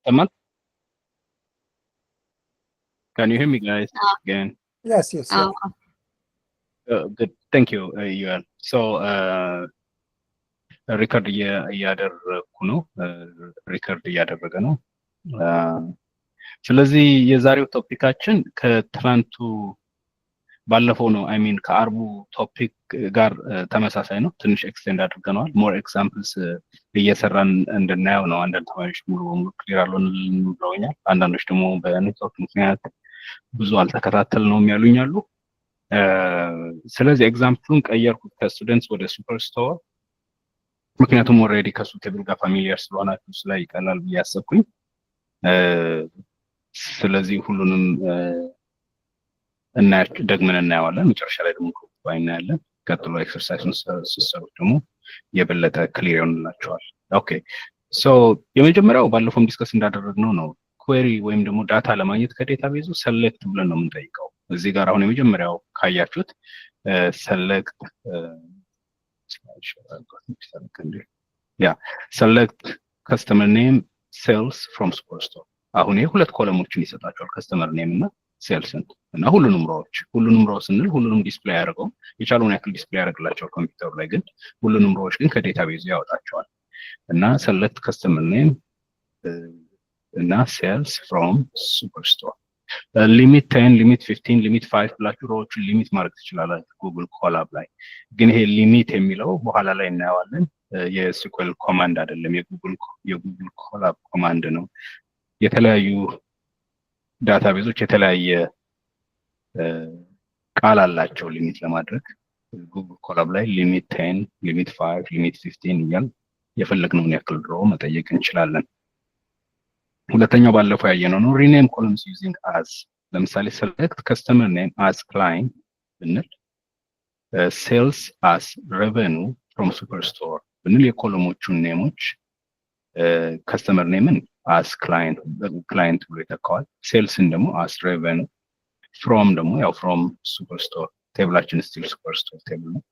Tamam. Can you hear me, guys? Again. Yes, yes, yes. Good. Thank you, Yuan. So, ሪከርድ እያደረኩ ነው። ሪከርድ እያደረገ ነው። ስለዚህ የዛሬው ቶፒካችን ከትላንቱ ባለፈው ነው። አይ ሚን ከአርቡ ቶፒክ ጋር ተመሳሳይ ነው። ትንሽ ኤክስቴንድ አድርገነዋል። ሞር ኤግዛምፕልስ እየሰራን እንድናየው ነው። አንዳንድ ተማሪዎች ሙሉ በሙሉ ክሊር አልሆነልንም ብለውኛል። አንዳንዶች ደግሞ በኔትወርክ ምክንያት ብዙ አልተከታተል ነው የሚያሉኝ አሉ። ስለዚህ ኤግዛምፕሉን ቀየርኩት ከስቱደንትስ ወደ ሱፐርስቶር፣ ምክንያቱም ኦልሬዲ ከሱ ቴብል ጋር ፋሚሊየር ስለሆናችሁ ስለ ይቀላል ብዬ አሰብኩኝ። ስለዚህ ሁሉንም ደግመን እናየዋለን። መጨረሻ ላይ ደግሞ ግሩፕ እናያለን። ቀጥሎ ኤክሰርሳይዙን ስትሰሩት ደግሞ የበለጠ ክሊር ይሆንላችኋል። ኦኬ ሶ የመጀመሪያው ባለፈውም ዲስከስ እንዳደረግነው ነው። ኩዌሪ ወይም ደግሞ ዳታ ለማግኘት ከዴታቤዙ ሰሌክት ብለን ነው የምንጠይቀው። እዚህ ጋር አሁን የመጀመሪያው ካያችሁት ሰሌክት ሰሌክት ከስተመር ኔም ሴልስ ፍሮም ሱፐርስቶር። አሁን ይሄ ሁለት ኮለሞችን ይሰጣቸዋል፣ ከስተመር ኔም እና ሴልስን እና ሁሉንም ሮው ስንል ሁሉንም ዲስፕሌይ ያደርገው የቻለውን ያክል ዲስፕሌይ ያደርግላቸዋል ኮምፒውተሩ ላይ፣ ግን ሁሉንም ሮዎች ግን ከዴታቤዙ ያወጣቸዋል። እና ሰሌክት ከስተመር ኔም እና ሴልስ ፍሮም ሱፐርስቶር። ሊሚት 10 ሊሚት 15 ሊሚት 5 ብላችሁ ሮዎችን ሊሚት ማድረግ ትችላላችሁ ጉግል ኮላብ ላይ። ግን ይሄ ሊሚት የሚለው በኋላ ላይ እናየዋለን። የኤስኩኤል ኮማንድ አይደለም፣ የጉግል ኮላብ ኮማንድ ነው። የተለያዩ ዳታቤዞች የተለያየ ቃል አላቸው ሊሚት ለማድረግ። ጉግል ኮላብ ላይ ሊሚት 10 ሊሚት 5 ሊሚት 15 እያል የፈለግነውን ያክል ሮ መጠየቅ እንችላለን። ሁለተኛው ባለፈው ያየነው ነው። ሪኔም ኮለምስ ዩዚንግ አዝ። ለምሳሌ ሰሌክት ከስተመር ኔም አዝ ክላይንት ብንል፣ ሴልስ አዝ ሬቨኑ ፍሮም ሱፐርስቶር ብንል የኮለሞቹን ኔሞች ከስተመር ኔምን አዝ ክላይንት ብሎ ይተካዋል። ሴልስን ደግሞ አዝ ሬቨኑ፣ ፍሮም ደግሞ ያው ፍሮም ሱፐርስቶር። ቴብላችን ስቲል ሱፐርስቶር ቴብል ነው።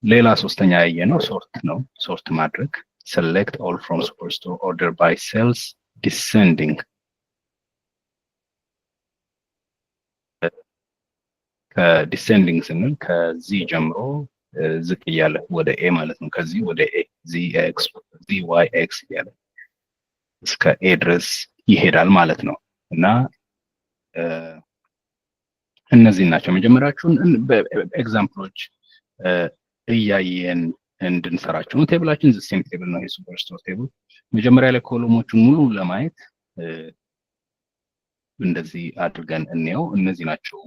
ሌላ ሶስተኛ ያየነው ሶርት ነው። ሶርት ማድረግ select all from superstore order by sales descending. ከዲሴንዲንግ ስንል ከዚህ ጀምሮ ዝቅ እያለ ወደ ኤ ማለት ነው። ከዚህ ወደ ኤ ዚ ዋይ ኤክስ እያለ እስከ ኤ ድረስ ይሄዳል ማለት ነው። እና እነዚህ ናቸው መጀመሪያችሁን በኤግዛምፕሎች እያየን እንድንሰራቸው ነው። ቴብላችን ዘሴም ቴብል ነው፣ የሱፐርስቶር ቴብል። መጀመሪያ ላይ ኮሎሞቹን ሙሉ ለማየት እንደዚህ አድርገን እንየው። እነዚህ ናቸው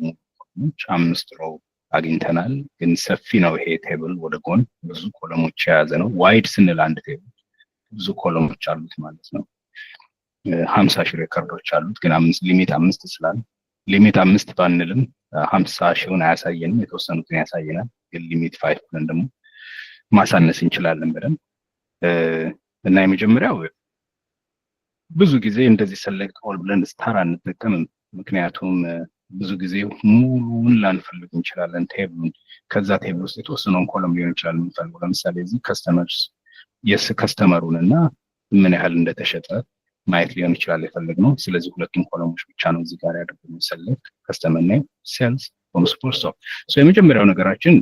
ኮሎሞች፣ 5 ሮው አግኝተናል። ግን ሰፊ ነው ይሄ ቴብል፣ ወደ ጎን ብዙ ኮሎሞች የያዘ ነው። ዋይድ ስንል አንድ ቴብል ብዙ ኮሎሞች አሉት ማለት ነው። 50 ሺህ ሬከርዶች አሉት። ግን ሊሚት 5 ስላለ ሊሚት 5 ባንልም 50 ሺውን አያሳየንም፣ የተወሰኑትን ያሳየናል። ግን ሊሚት 5 ብለን ደግሞ ማሳነስ እንችላለን በደንብ። እና የመጀመሪያው ብዙ ጊዜ እንደዚህ ሰሌክት ኦል ብለን ስታር አንጠቀምም፣ ምክንያቱም ብዙ ጊዜ ሙሉውን ላንፈልግ እንችላለን ቴብሉን። ከዛ ቴብል ውስጥ የተወሰነውን ኮለም ሊሆን ይችላል የምንፈልገው። ለምሳሌ እዚህ ከስተመሩን እና ምን ያህል እንደተሸጠ ማየት ሊሆን ይችላል የፈለግነው። ስለዚህ ሁለቱም ኮለሞች ብቻ ነው እዚህ ጋር ያደረግነው፣ ሰሌክት ከስተመር ኔም ሴልስ ፍሮም ሱፐርስቶር። የመጀመሪያው ነገራችን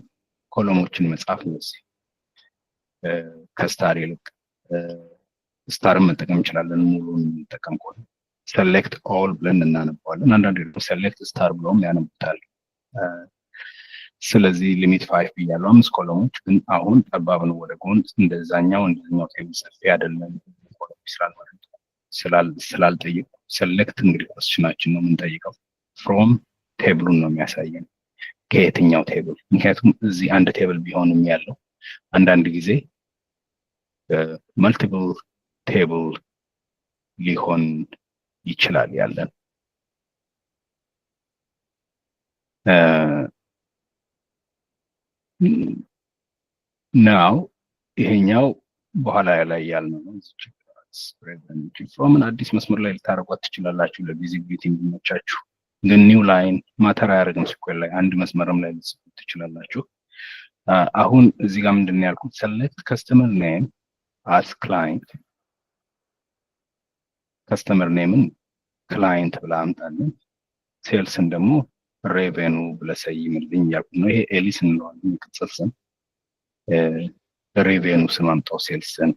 ኮለሞችን መጻፍ ነው። ከስታር ይልቅ ስታርን መጠቀም እንችላለን፣ ሙሉን እንጠቀም ከሆነ ሰሌክት ኦል ብለን እናነባዋለን። አንዳንድ ደግሞ ሰሌክት ስታር ብለውም ያነቡታል። ስለዚህ ሊሚት 5 ብያለሁ፣ 5 ኮለሞች። ግን አሁን ጠባብ ነው ወደ ጎን፣ እንደዛኛው ቴብል ሰፊ አይደለም። ኮለሞች ስላልጠየቁ ሰሌክት እንግዲህ ኮስችናችን ነው የምንጠይቀው። ፍሮም ቴብሉን ነው የሚያሳየን ከየትኛው ቴብል። ምክንያቱም እዚህ አንድ ቴብል ቢሆንም ያለው አንዳንድ ጊዜ መልቲፕል ቴብል ሊሆን ይችላል ያለን። ናው ይሄኛው በኋላ ላይ ያልነው ነው። ፍሮምን አዲስ መስመር ላይ ልታደርጓት ትችላላችሁ ለቪዚቢሊቲ እንዲመቻችሁ። ግን ኒው ላይን ማተር አያደርግም። ስኩዌር ላይ አንድ መስመርም ላይ ልትጽፉት ትችላላችሁ። አሁን እዚህ ጋር ምንድን ነው ያልኩት? ሰሌክት ከስተመር ኔም as client ከስተመር ኔምን ክላይንት ብላ አምጣልን፣ ሴልስን ደግሞ ሬቬኑ ብለህ ሰይምልኝ እያልኩ ነው። ይሄ ኤሊስ እንለዋለን ቅጽል ስም። ሬቬኑ ስም አምጣው ሴልስን፣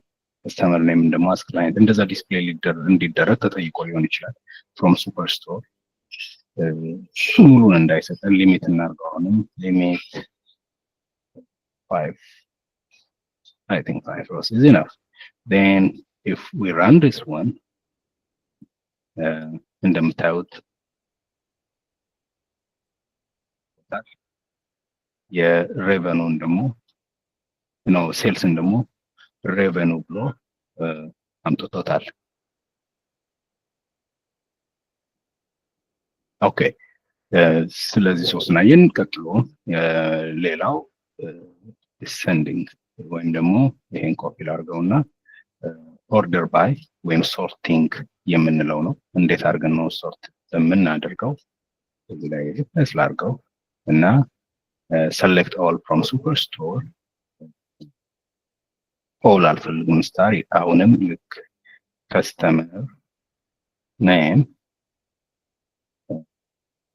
ከስተመር ኔምን ደግሞ አስ ክላይንት። እንደዛ ዲስፕሌይ እንዲደረግ ተጠይቆ ሊሆን ይችላል። ፍሮም ሱፐርስቶር ሙሉን እንዳይሰጠን ሊሚት እናድርገው። አሁንም ሊሚት 5 I think 5 rows is enough. Then if we run this one እንደምታዩት የሬቨኑን ደግሞ ነው ሴልስን ደግሞ ሬቨኑ ብሎ አምጥቶታል። ኦኬ ስለዚህ ሶስት ናየን። ቀጥሎ ሌላው ዲሰንዲንግ ወይም ደግሞ ይሄን ኮፒ ላድርገውና ኦርደር ባይ ወይም ሶርቲንግ የምንለው ነው። እንዴት አድርገን ነው ሶርት የምናደርገው? እዚህ ላይ ፕሬስ ላድርገው እና ሰሌክት ኦል ፍሮም ሱፐርስቶር። ኦል አልፈልግም ስታር። አሁንም ልክ ከስተመር ኔም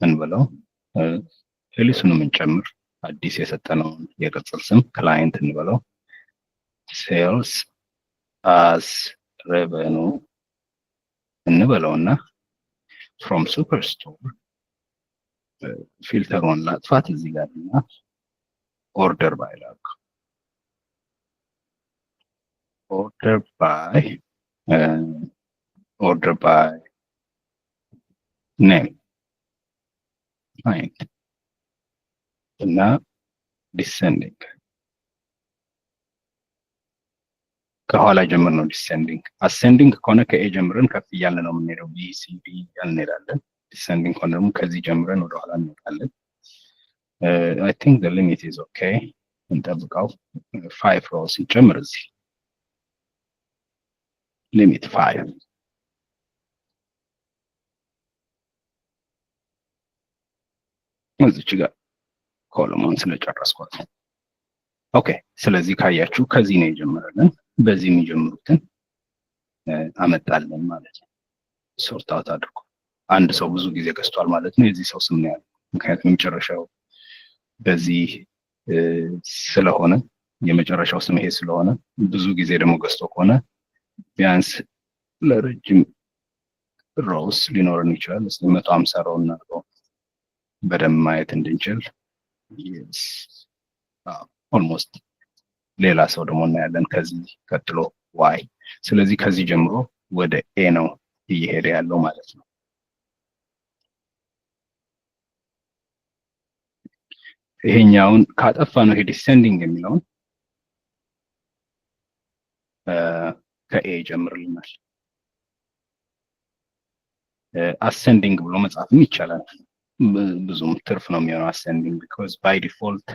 እንበለው ኤሊሱንም እንጨምር። አዲስ የሰጠነውን የቅጽል ስም ክላይንት እንበለው። ሴልስ አስ ሬቨኑ እንበለውና ፍሮም ሱፐርስቶር ፊልተሩን ላጥፋት እዚህ ጋር እና ኦርደር ባይ ላድርግ። ኦርደር ባይ ኔም እና ዲሰንዲንግ ከኋላ ጀምር ነው ዲሰንዲንግ። አሴንዲንግ ከሆነ ከኤ ጀምረን ከፍ እያለ ነው የምንሄደው፣ ቢ ሲ ዲ እያልን እንሄዳለን። ዲሰንዲንግ ከሆነ ደግሞ ከዚህ ጀምረን ወደ ኋላ እንሄዳለን። አይ ቲንክ ዘ ሊሚት ኢዝ ኦኬ። እንጠብቀው። 5 ሮውስ እንጨምር እዚህ ሊሚት 5 እዚች ጋር ኮለሙን ስለጨረስኳት። ኦኬ ስለዚህ ካያችሁ ከዚህ ነው የጀመረልን። በዚህ የሚጀምሩትን አመጣለን ማለት ነው። ሶርት አውት አድርጎ አንድ ሰው ብዙ ጊዜ ገዝቷል ማለት ነው። የዚህ ሰው ስም ነው ያለው፣ ምክንያቱም የመጨረሻው በዚህ ስለሆነ የመጨረሻው ስም ይሄ ስለሆነ ብዙ ጊዜ ደግሞ ገዝቶ ከሆነ ቢያንስ ለረጅም ሮውስ ሊኖርን ይችላል። እስኪ 150 ሮው እናድርገው በደንብ ማየት እንድንችል። ኦልሞስት ሌላ ሰው ደግሞ እናያለን ከዚህ ቀጥሎ ዋይ። ስለዚህ ከዚህ ጀምሮ ወደ ኤ ነው እየሄደ ያለው ማለት ነው። ይሄኛውን ካጠፋ ነው ይሄ ዲሰንዲንግ የሚለውን ከኤ ጀምርልናል። አሰንዲንግ ብሎ መጻፍም ይቻላል። ብዙም ትርፍ ነው የሚሆነው አሰንዲንግ ቢኮዝ ባይ ዲፎልት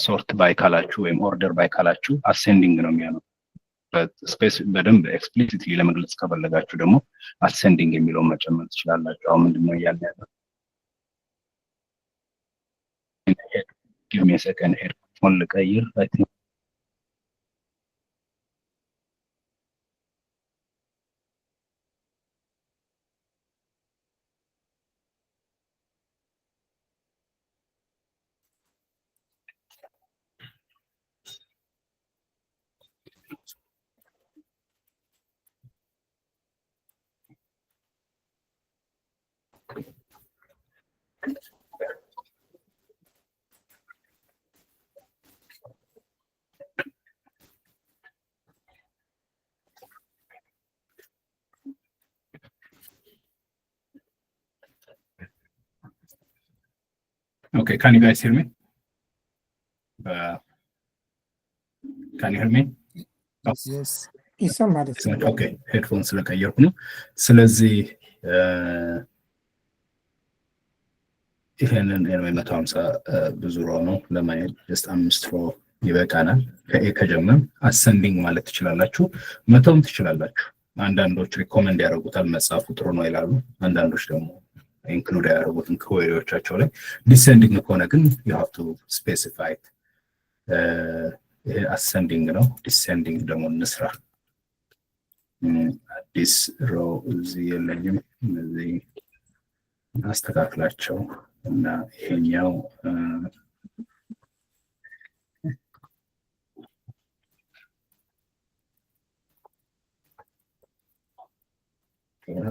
ሶርት ባይ ካላችሁ ወይም ኦርደር ባይ ካላችሁ አሴንዲንግ ነው የሚሆነው። በደንብ ኤክስፕሊሲትሊ ለመግለጽ ከፈለጋችሁ ደግሞ አሴንዲንግ የሚለውን መጨመር ትችላላችሁ። አሁን ምንድነው እያልን ያለው? ጊቭ ሚ አ ሰከንድ ሄድፎን ልቀይር። አይ ቲንክ Okay, can you guys hear me? Can you hear me? Yes. ይሰማል። ኦኬ ሄድፎን ስለቀየርኩ ነው። ስለዚህ ይሄንን ኤርሜ 150 ብዙ ሮ ነው ለማየት ጀስት 5 ሮ ይበቃናል። ከኤ ከጀመርን አሰንዲንግ ማለት ትችላላችሁ፣ መተውም ትችላላችሁ። አንዳንዶች ሪኮመንድ ያደርጉታል መጻፉ ጥሩ ነው ይላሉ። አንዳንዶች ደግሞ ኢንክሉድ ያደርጉትን ኩዌሪዎቻቸው ላይ ዲሰንዲንግ ከሆነ ግን you have to specify ascending ነው descending ደግሞ እንስራ አዲስ ሮው እዚህ የለኝም እዚህ አስተካክላቸው እና ይሄኛው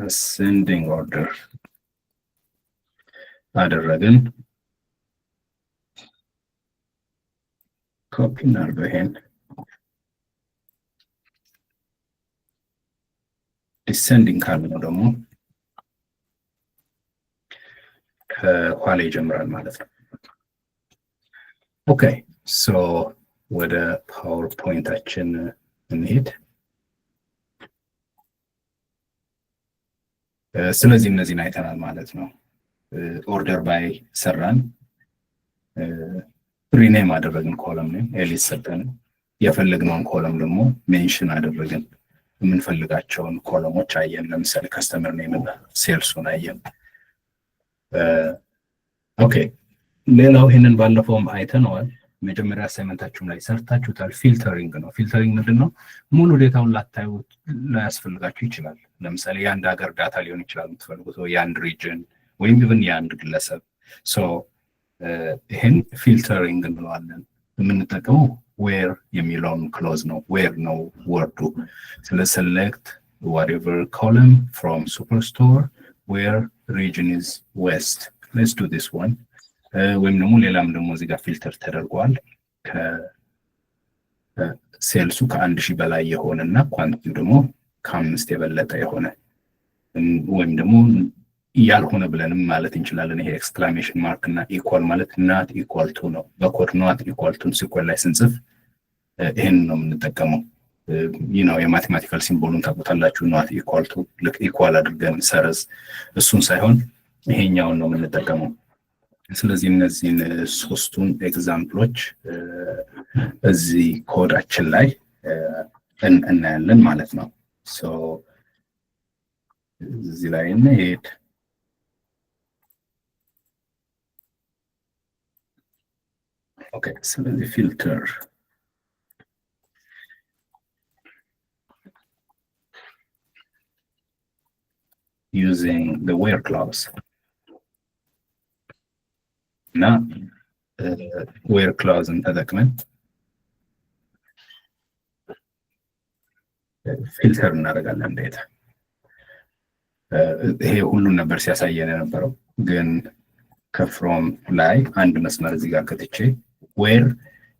ascending order አደረግን ኮፒ እናድርገው ይሄን descending ካልነው ደግሞ ከኋላ ይጀምራል ማለት ነው ኦኬ ሶ ወደ ፓወርፖይንታችን እንሄድ ስለዚህ እነዚህን አይተናል ማለት ነው ኦርደር ባይ ሰራን ሪኔም አደረግን ኮለም ኔም ኤሊስ ሰጠን የፈለግነውን ኮለም ደግሞ ሜንሽን አደረግን የምንፈልጋቸውን ኮለሞች አየን ለምሳሌ ከስተመር ኔም እና ሴልሱን አየን ኦኬ ሌላው ይሄንን ባለፈውም አይተነዋል መጀመሪያ አሳይመንታችሁም ላይ ሰርታችሁታል ፊልተሪንግ ነው ፊልተሪንግ ምንድነው ሙሉ ዴታውን ላታዩት ላያስፈልጋችሁ ይችላል ለምሳሌ የአንድ ሀገር ዳታ ሊሆን ይችላል የምትፈልጉት ወይ የአንድ ሪጅን ወይም even የአንድ ግለሰብ ሶ ይሄን ፊልተሪንግ እንለዋለን የምንጠቀመው where የሚለውን ክሎዝ ነው where ነው ወርዱ ስለ select whatever column from superstore where region is west let's do this one ወይም ደግሞ ሌላም ደግሞ እዚህ ጋር ፊልተር ተደርጓል ከሴልሱ ከ1000 በላይ የሆነና ኳንቲቲው ደግሞ ከ5 የበለጠ የሆነ ወይም ደግሞ ያልሆነ ብለንም ማለት እንችላለን ይሄ ኤክስክላሜሽን ማርክ እና ኢኳል ማለት not equal to ነው በኮድ not equal to ሲኮል ላይ ስንጽፍ ይሄን ነው የምንጠቀመው የማቴማቲካል ሲምቦሉን ታውቁታላችሁ not equal to ልክ ኢኳል አድርገን ሰረዝ እሱን ሳይሆን ይሄኛውን ነው የምንጠቀመው ስለዚህ እነዚህን ሶስቱን ኤግዛምፕሎች እዚህ ኮዳችን ላይ እናያለን ማለት ነው ሶ እዚህ ላይ እንሄድ ኦኬ ስለዚህ ፊልተር using the where clause እና where clause ተጠቅመን ፊልተር እናደርጋለን ዴታ ይሄ ሁሉን ነበር ሲያሳየን የነበረው ግን ከፍሮም ላይ አንድ መስመር እዚህ ጋር ከትቼ where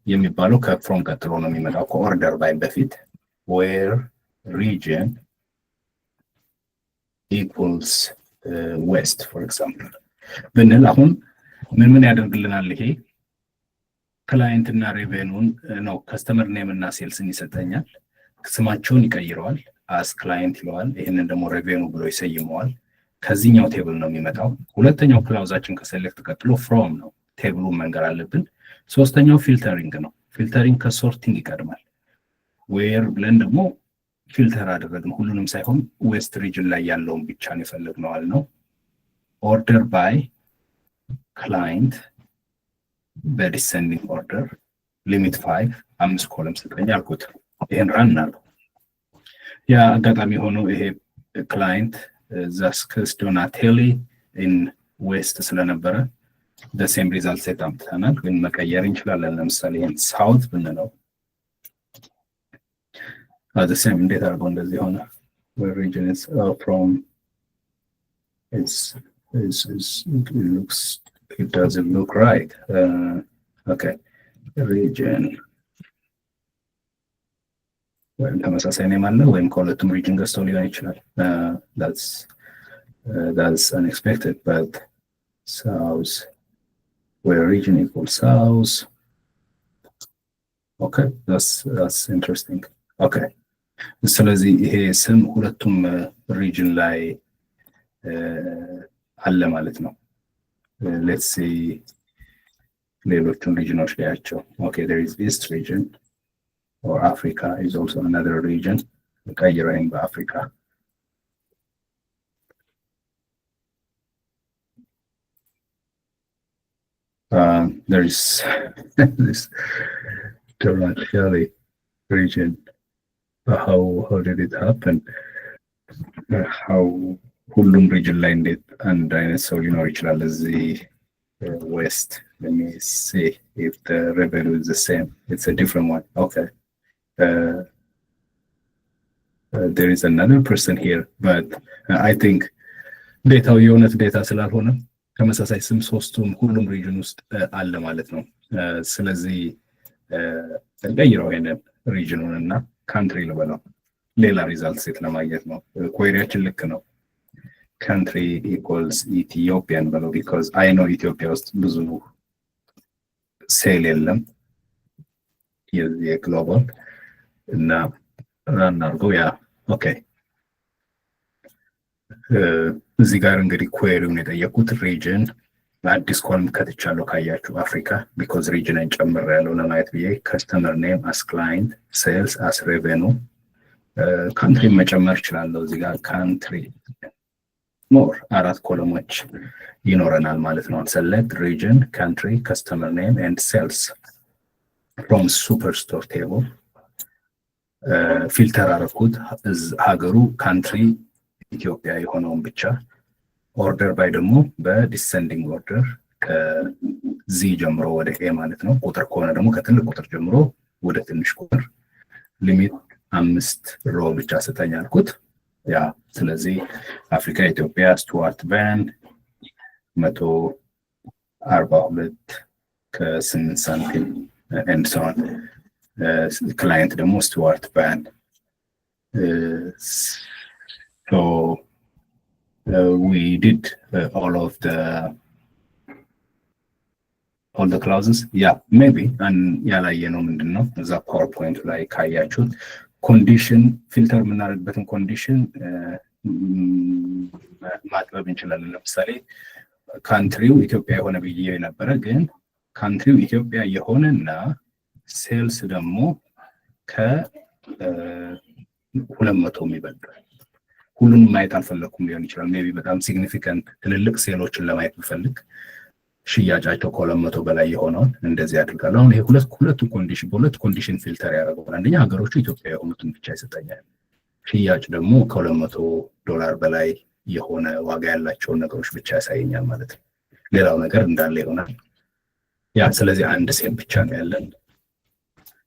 የሚባለው ከፍሮም ቀጥሎ ነው የሚመጣው ከኦርደር ባይ በፊት where region equals west for example ብንል አሁን ምን ያደርግልናል ይሄ ክላይንት እና ሬቬኑን ነው ከስተመር ኔም እና ሴልስን ይሰጠኛል ስማቸውን ይቀይረዋል as client ይለዋል ይሄንን ደግሞ ሬቬኑ ብሎ ይሰይመዋል ከዚህኛው ቴብል ነው የሚመጣው ሁለተኛው ክላውዛችን ከሴሌክት ቀጥሎ from ነው ቴብሉን መንገር አለብን ሶስተኛው ፊልተሪንግ ነው ፊልተሪንግ ከሶርቲንግ ይቀድማል where ብለን ደግሞ ፊልተር አደረግን ሁሉንም ሳይሆን ዌስት ሪጅን ላይ ያለውን ብቻ ነው የፈለግነው አልነው order by client በዲሰንዲንግ ኦርደር ሊሚት 5 ኮለም ስጠኝ አልኩት ይሄን ራን አለው ያ አጋጣሚ ሆኖ ይሄ ክላይንት ዛስክስ ዶናቴሊ ኢን ዌስት ስለነበረ the same result set አምጥተናል ግን መቀየር እንችላለን ለምሳሌ ይሄን ሳውት ብንለው the same እንዴት አድርገው እንደዚህ ሆነ where region is from it doesn't look right okay region ወይም ተመሳሳይ ነው ማለት ወይም ከሁለቱም ሪጅን ገዝተው ሊሆን ይችላል that's unexpected but south where region equals south okay that's interesting okay ስለዚህ ይሄ ስም ሁለቱም ሪጅን ላይ አለ ማለት ነው let's see ሌሎቹን ሪጅኖች ላያቸው okay there is east region or Africa is also another region ቀይረን በአፍሪካ there is this internationally region. How did it happen? How ሁሉም ሪጅን ላይ እንዴት አንድ አይነት ሰው ሊኖር ይችላል? እዚህ west, let me see if the revenue is the same. It's a different one. Okay. There is another person here, but I think ዴታው የእውነት ዴታ ስላልሆነ ተመሳሳይ ስም ሶስቱም ሁሉም ሪጅን ውስጥ አለ ማለት ነው። ስለዚህ ቀይረው ይሄንን ሪጅኑን እና ካንትሪ ልበለው ሌላ ሪዛልት ሴት ለማግኘት ነው። ኩዌሪያችን ልክ ነው። ካንትሪ ኢኳልስ ኢትዮጵያን በለው ቢኮዝ አይ ኖ ኢትዮጵያ ውስጥ ብዙ ሴል የለም የግሎባል እና ራን አድርገው ያ ኦኬ። እዚህ ጋር እንግዲህ ኩዌሪውን የጠየቁት ሪጅን አዲስ ኮለም ከትቻለሁ ካያችሁ አፍሪካ ቢኮዝ ሪጅንን ጨምር ያለው ለማየት ብዬ ከስተመር ኔም አስ ክላይንት ሴልስ አስ ሬቬኑ ካንትሪ መጨመር እችላለሁ። እዚህ ጋር ካንትሪ ሞር 4 ኮለሞች ይኖረናል ማለት ነው። ሰሌክት ሪጅን ካንትሪ ከስተመር ኔም ኤንድ ሴልስ ፍሮም ሱፐርስቶር ቴብል ፊልተር አደረኩት። ሀገሩ ካንትሪ ኢትዮጵያ የሆነውን ብቻ ኦርደር ባይ ደግሞ በዲሰንዲንግ ኦርደር ከዚ ጀምሮ ወደ ኤ ማለት ነው። ቁጥር ከሆነ ደግሞ ከትልቅ ቁጥር ጀምሮ ወደ ትንሽ ቁጥር ሊሚት 5 ሮ ብቻ ስጠኝ አልኩት። ያ ስለዚህ አፍሪካ ኢትዮጵያ ስቱዋርት ባን 142 ከ8 ሳንቲም ኤንድ ሶ ኦን ክላይንት ደግሞ ስቱዋርት ባን so we did all the clauses. Yeah, maybe and ያላየነው ምንድነው እዛ ፓወርፖይንት ላይ ካያችሁት ኮንዲሽን ፊልተር የምናደርግበትን ኮንዲሽን ማጥበብ እንችላለን። ለምሳሌ ካንትሪው ኢትዮጵያ የሆነ ብዬ ነበረ፣ ግን ካንትሪው ኢትዮጵያ የሆነና ሴልስ ደግሞ ከ200 የሚበልጥ ሁሉንም ማየት አልፈለኩም ሊሆን ይችላል። ሜቢ በጣም ሲግኒፊካንት ትልልቅ ሴሎችን ለማየት ብፈልግ ሽያጫቸው ከ200 በላይ የሆነውን እንደዚህ አድርጋለሁ። አሁን ይሄ ሁለቱ ኮንዲሽን በሁለት ኮንዲሽን ፊልተር ያደርገዋል። አንደኛ ሀገሮቹ ኢትዮጵያ የሆኑትን ብቻ ይሰጠኛል። ሽያጭ ደግሞ $200 በላይ የሆነ ዋጋ ያላቸውን ነገሮች ብቻ ያሳየኛል ማለት ነው። ሌላው ነገር እንዳለ ይሆናል። ያ ስለዚህ አንድ ሴል ብቻ ነው ያለን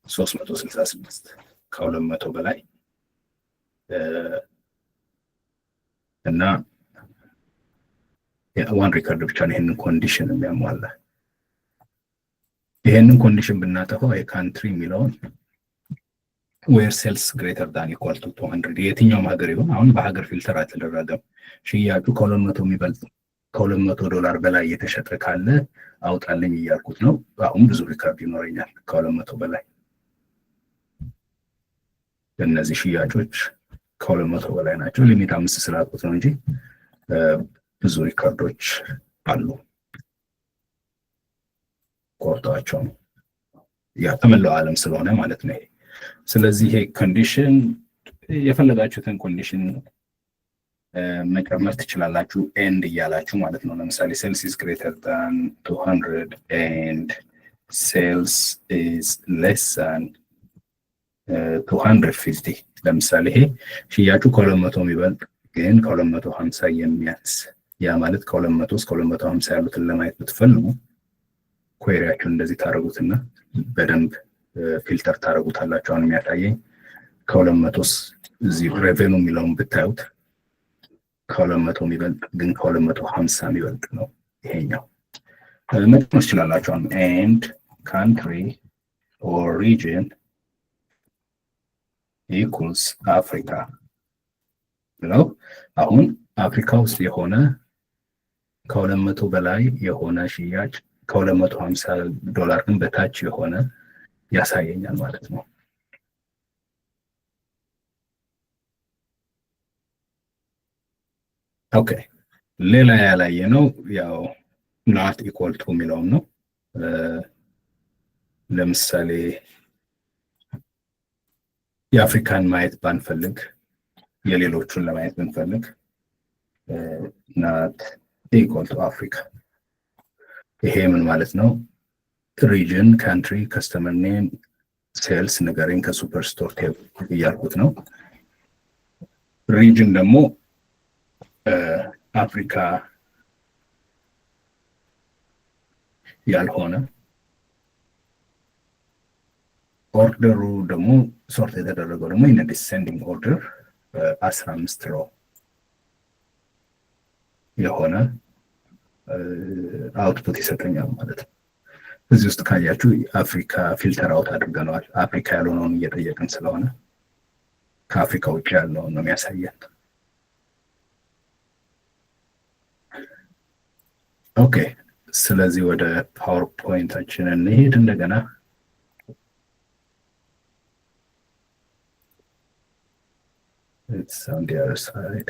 366 ከ200 በላይ እና ዋን ሪከርድ ብቻ ነው ይሄንን ኮንዲሽን የሚያሟላ። ይሄንን ኮንዲሽን ብናጠፋው የካንትሪ የሚለውን ዌር ሴልስ ግሬተር ዳን ኢኳል ቱ 200 የትኛውም ሀገር ይሁን አሁን በሀገር ፊልተር አልተደረገም። ሽያጩ ከ200 የሚበልጥ $200 በላይ የተሸጠ ካለ አውጣልኝ እያልኩት ነው። አሁን ብዙ ሪከርድ ይኖረኛል ከ200 በላይ። እነዚህ ሽያጮች ከ200 በላይ ናቸው። ሊሚት 5 ስላልኩት ነው እንጂ ብዙ ሪከርዶች አሉ። ቆርጣቸው ነው ያ ተመላው ዓለም ስለሆነ ማለት ነው። ስለዚህ ይሄ ኮንዲሽን የፈለጋችሁትን ኮንዲሽን መጨመር ትችላላችሁ ኤንድ እያላችሁ ማለት ነው። ለምሳሌ ሴልስ ኢዝ ግሬተር ዳን 200 ኤንድ ሴልስ ኢዝ ሌስ ዳን 250 ለምሳሌ ይሄ ሽያጩ ከ200 የሚበልጥ ግን ከ250 የሚያንስ ያ ማለት ከ200 እስከ 250 ያሉትን ለማየት ብትፈልጉ ኩዌሪያችሁን እንደዚህ ታረጉትና በደንብ ፊልተር ታረጉታላችሁ። አሁን የሚያሳየኝ ከ200 እዚህ ሬቬኑ የሚለውን ብታዩት ከ200 የሚበልጥ ግን ከ250 የሚበልጥ ነው ይሄኛው። መጥተው ይችላልላችሁ and country or region equals አፍሪካ ብለው አሁን አፍሪካ ውስጥ የሆነ ከ200 በላይ የሆነ ሽያጭ $250 ግን በታች የሆነ ያሳየኛል ማለት ነው። ኦኬ ሌላ ያላየ ነው ያው not equal to የሚለው ነው። ለምሳሌ የአፍሪካን ማየት ባንፈልግ የሌሎቹን ለማየት ብንፈልግ not equal to አፍሪካ። ይሄ ምን ማለት ነው? ሪጅን ካንትሪ ከስተመር ኔም ሴልስ ንገረኝ ከሱፐርስቶር ቴብል እያልኩት ነው። ሪጅን ደግሞ አፍሪካ ያልሆነ፣ ኦርደሩ ደግሞ ሶርት የተደረገው ደግሞ ኢን ዲሴንዲንግ ኦርደር 15 ሮ የሆነ አውትፑት ይሰጠኛል ማለት ነው። እዚህ ውስጥ ካያችሁ አፍሪካ ፊልተር አውት አድርገነዋል። አፍሪካ ያልሆነውን እየጠየቅን ስለሆነ ከአፍሪካ ውጭ ያለውን ነው የሚያሳየን። ኦኬ፣ ስለዚህ ወደ ፓወርፖይንታችን እንሄድ እንደገና። It's on the other side.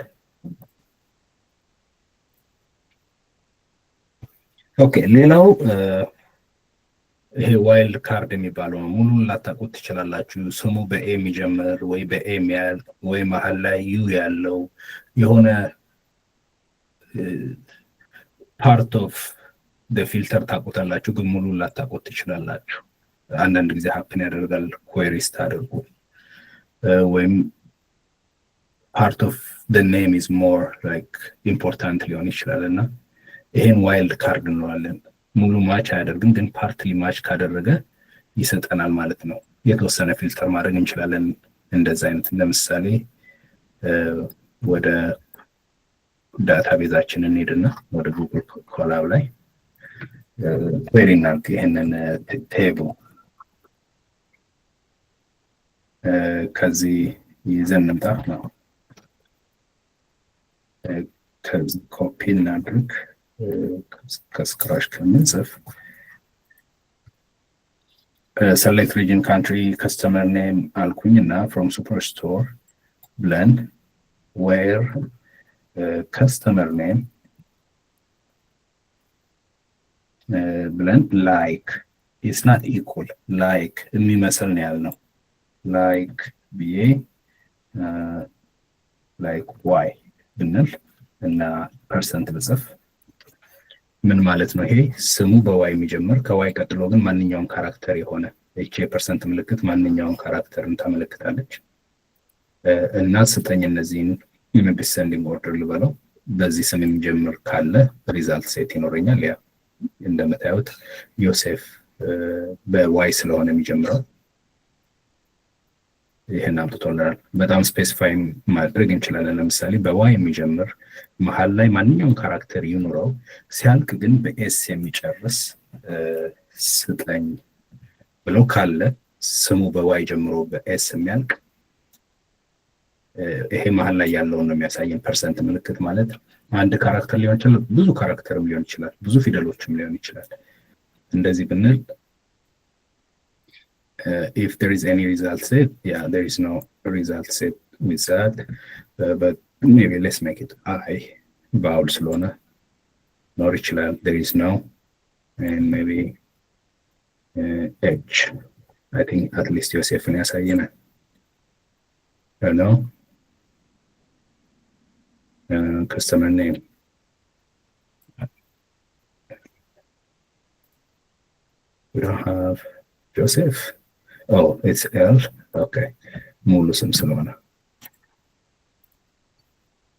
ኦኬ፣ ሌላው ይሄ ዋይልድ ካርድ የሚባለው ነው። ሙሉን ላታውቁት ትችላላችሁ። ስሙ በኤ የሚጀምር ወይ በኤ የሚያልቅ ወይ መሀል ላይ ዩ ያለው የሆነ ፓርት ኦፍ ፊልተር ታውቁታላችሁ፣ ግን ሙሉን ላታውቁት ትችላላችሁ። አንዳንድ ጊዜ ሀፕን ያደርጋል ኩዌሪስ ታደርጉ ወይም part of the name is more like important ሊሆን ይችላል እና ይሄን ዋይልድ ካርድ እንለዋለን። ሙሉ ማች አያደርግም፣ ግን ፓርትሊ ማች ካደረገ ይሰጠናል ማለት ነው። የተወሰነ ፊልተር ማድረግ እንችላለን እንደዛ አይነት። ለምሳሌ ወደ ዳታቤዛችን እንሄድና ወደ ጉግል ኮላብ ላይ ኩዌሪ እናድርግ ይሄንን ቴብል ከዚህ ይዘን እንምጣ ነው። ከዚህ ኮፒ እናድርግ ከስክራች ከምንጽፍ select region country customer name አልኩኝ እና from superstore ብለን where customer name ብለን like it's not equal like የሚመስል ነው ያልነው like ብዬ like y ብንል እና ፐርሰንት ብጽፍ ምን ማለት ነው? ይሄ ስሙ በዋይ የሚጀምር ከዋይ ቀጥሎ ግን ማንኛውም ካራክተር የሆነ እቺ የፐርሰንት ምልክት ማንኛውም ካራክተርን ታመለክታለች እና ስጠኝ እነዚህን ኢን ዲሰንዲንግ ኦርደር ልበለው። በዚህ ስም የሚጀምር ካለ ሪዛልት ሴት ይኖረኛል። ያ እንደምታዩት ዮሴፍ በዋይ ስለሆነ የሚጀምረው ይሄን አምጥቶልናል። በጣም ስፔሲፋይ ማድረግ እንችላለን። ለምሳሌ በዋይ የሚጀምር መሀል ላይ ማንኛውም ካራክተር ይኑረው፣ ሲያልቅ ግን በኤስ የሚጨርስ ስጠኝ ብለው ካለ ስሙ በዋይ ጀምሮ በኤስ የሚያልቅ ይሄ መሀል ላይ ያለውን ነው የሚያሳየን። ፐርሰንት ምልክት ማለት አንድ ካራክተር ሊሆን ይችላል፣ ብዙ ካራክተርም ሊሆን ይችላል፣ ብዙ ፊደሎችም ሊሆን ይችላል። እንደዚህ ብንል if there is any result set, yeah, there is no result set with that, but maybe let's make it I vowel ስለሆነ ኖር ይችላል። there is no and maybe h I think at least ዮሴፍን ያሳየናል። no customer name we don't have Joseph. Oh, it's L. Okay. ሙሉ ስም ስለሆነ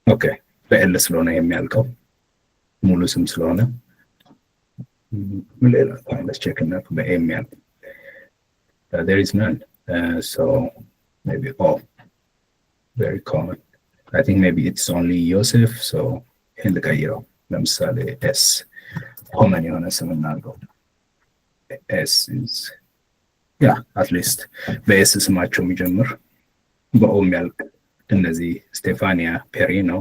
ኦኬ፣ በኤል ስለሆነ የሚያልቀው ሙሉ ስም ስለሆነ ምን ሌላ let's check እና በኤ የሚያልቅ there is none, so maybe very common. I think maybe it's only Joseph, so ይሄን ልቀይረው። ለምሳሌ S common የሆነ ስም እናድርገው። S is ያ አትሊስት በኤስ ስማቸው የሚጀምር በኦ የሚያልቅ እነዚህ ስቴፋኒያ ፔሪ ነው።